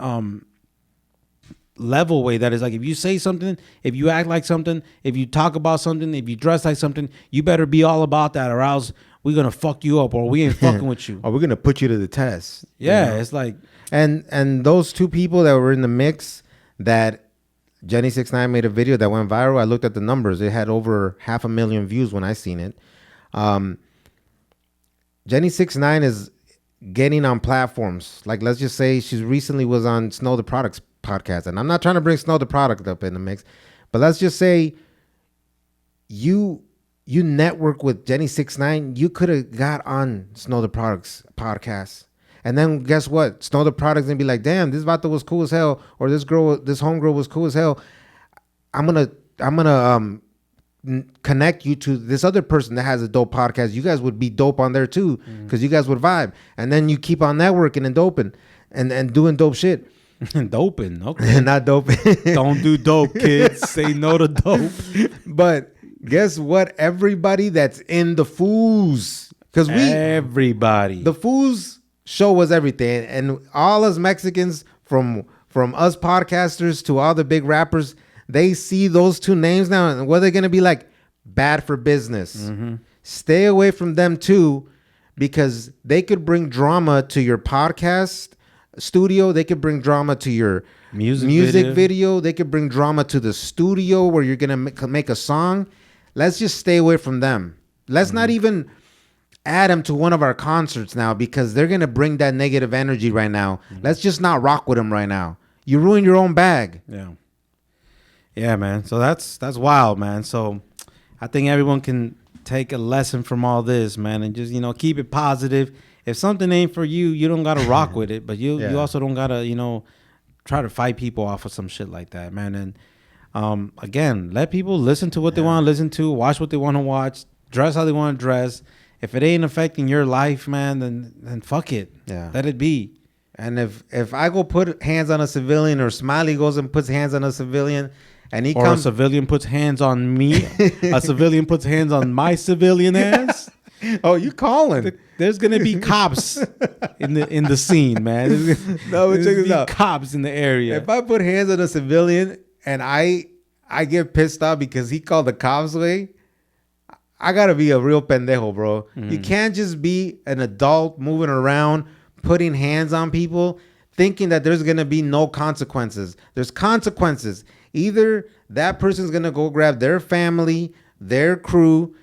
[SPEAKER 1] level way. That is, like, if you say something, if you act like something, if you talk about something, if you dress like something, you better be all about that, or else we're gonna fuck you up, or we ain't fucking with you,
[SPEAKER 2] or we're gonna put you to the test.
[SPEAKER 1] Yeah, you know? It's like,
[SPEAKER 2] and those two people that were in the mix, that Jenny 6ix9ine made a video that went viral. I looked at the numbers; it had over 500,000 views when I seen it. Jenny 6ix9ine is getting on platforms. Like, let's just say she recently was on Snow the Product's podcast, and I'm not trying to bring Snow the Product up in the mix, but let's just say you network with Jenny 6ix9ine, you could have got on Snow the Product's podcast. And then guess what? Snow the Product's gonna be like, damn, this vato was cool as hell, or this homegirl was cool as hell. I'm gonna connect you to this other person that has a dope podcast. You guys would be dope on there too, because you guys would vibe. And then you keep on networking and doping and doing dope shit.
[SPEAKER 1] Doping, okay.
[SPEAKER 2] Not doping.
[SPEAKER 1] Don't do dope, kids. Say no to dope.
[SPEAKER 2] But guess what? Everybody that's in the Fools, because
[SPEAKER 1] everybody,
[SPEAKER 2] the Fools show us everything, and all us Mexicans, from us podcasters to all the big rappers, they see those two names now, and what they're gonna be like, bad for business. Stay away from them too, because they could bring drama to your podcast studio. They could bring drama to your music video. They could bring drama to the studio where you're gonna make a song. Let's just stay away from them. Let's not even add them to one of our concerts now, because they're gonna bring that negative energy right now. Let's just not rock with them right now. You ruin your own bag.
[SPEAKER 1] Yeah, man. So that's wild, man. So I think everyone can take a lesson from all this, man, and just, keep it positive. If something ain't for you, you don't gotta rock with it, but you also don't gotta, try to fight people off of some shit like that, man. And again, let people listen to what they want to listen to, watch what they want to watch, dress how they want to dress. If it ain't affecting your life, man, then fuck it. Yeah. Let it be.
[SPEAKER 2] And if I go put hands on a civilian, or Smiley goes and puts hands on a civilian, and
[SPEAKER 1] or a civilian puts hands on me, a civilian puts hands on my civilian ass.
[SPEAKER 2] Oh, you calling?
[SPEAKER 1] There's gonna be cops in the scene, man. There's gonna be cops in the area.
[SPEAKER 2] If I put hands on a civilian and I get pissed off because he called the cops away, I gotta be a real pendejo, bro. You can't just be an adult moving around, putting hands on people, thinking that there's gonna be no consequences. There's consequences. Either that person's gonna go grab their family, their crew,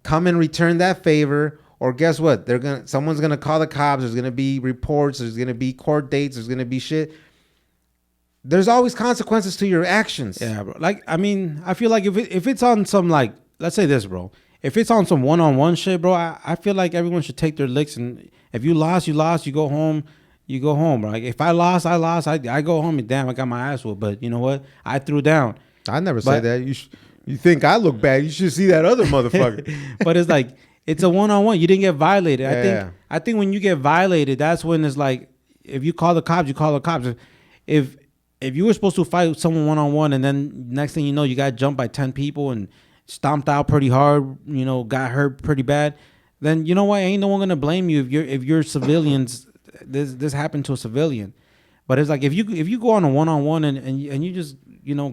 [SPEAKER 2] come and return that favor, or guess what? Someone's gonna call the cops. There's gonna be reports. There's gonna be court dates. There's gonna be shit. There's always consequences to your actions.
[SPEAKER 1] Yeah, bro. Like, I mean, I feel like if it's on some, like, let's say this, bro. If it's on some one-on-one shit, bro, I feel like everyone should take their licks, and if you lost, you lost. You go home, bro. Like, if I lost, I lost. I go home and damn, I got my ass whooped. But you know what? I threw down.
[SPEAKER 2] I never said that. You think I look bad? You should see that other motherfucker.
[SPEAKER 1] But it's like, it's a one-on-one. You didn't get violated. I think when you get violated, that's when it's like, if you call the cops, you call the cops. If you were supposed to fight someone one-on-one, and then next thing you know, you got jumped by 10 people and stomped out pretty hard, got hurt pretty bad, then you know what? Ain't no one gonna blame you if you're civilians. This happened to a civilian. But it's like, if you go on a one-on-one and you just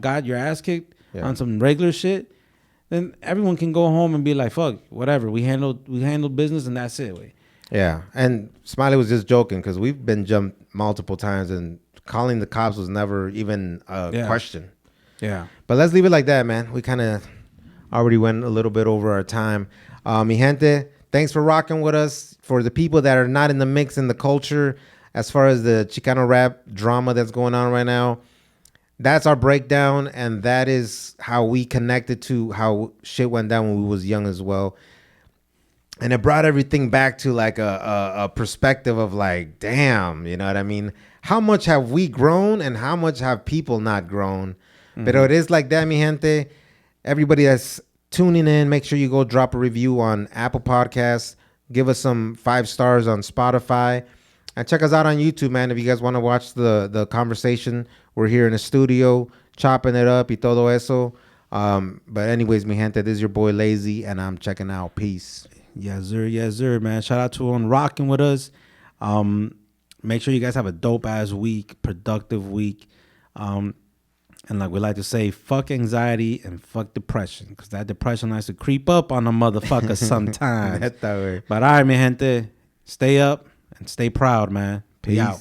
[SPEAKER 1] got your ass kicked on some regular shit, then everyone can go home and be like, fuck, whatever. We handled business, and that's it.
[SPEAKER 2] Yeah, and Smiley was just joking, because we've been jumped multiple times, and calling the cops was never even a question.
[SPEAKER 1] Yeah.
[SPEAKER 2] But let's leave it like that, man. We kind of already went a little bit over our time. Mi gente, thanks for rocking with us. For the people that are not in the mix in the culture, as far as the Chicano rap drama that's going on right now, that's our breakdown, and that is how we connected to how shit went down when we was young as well. And it brought everything back to like a perspective of like, damn, you know what I mean? How much have we grown, and how much have people not grown? But it is like that, mi gente. Everybody that's tuning in. Make sure you go drop a review on Apple Podcasts. Give us some 5 stars on Spotify. And check us out on YouTube, man. If you guys want to watch the conversation, we're here in the studio chopping it up y todo eso. But anyways, mi gente, this is your boy Lazy, and I'm checking out. Peace.
[SPEAKER 1] Yes, sir, man. Shout out to on rocking with us. Make sure you guys have a dope ass week, productive week. And like we like to say, fuck anxiety and fuck depression, because that depression likes to creep up on a motherfucker sometimes. But all right, mi gente, stay up and stay proud, man. Peace out.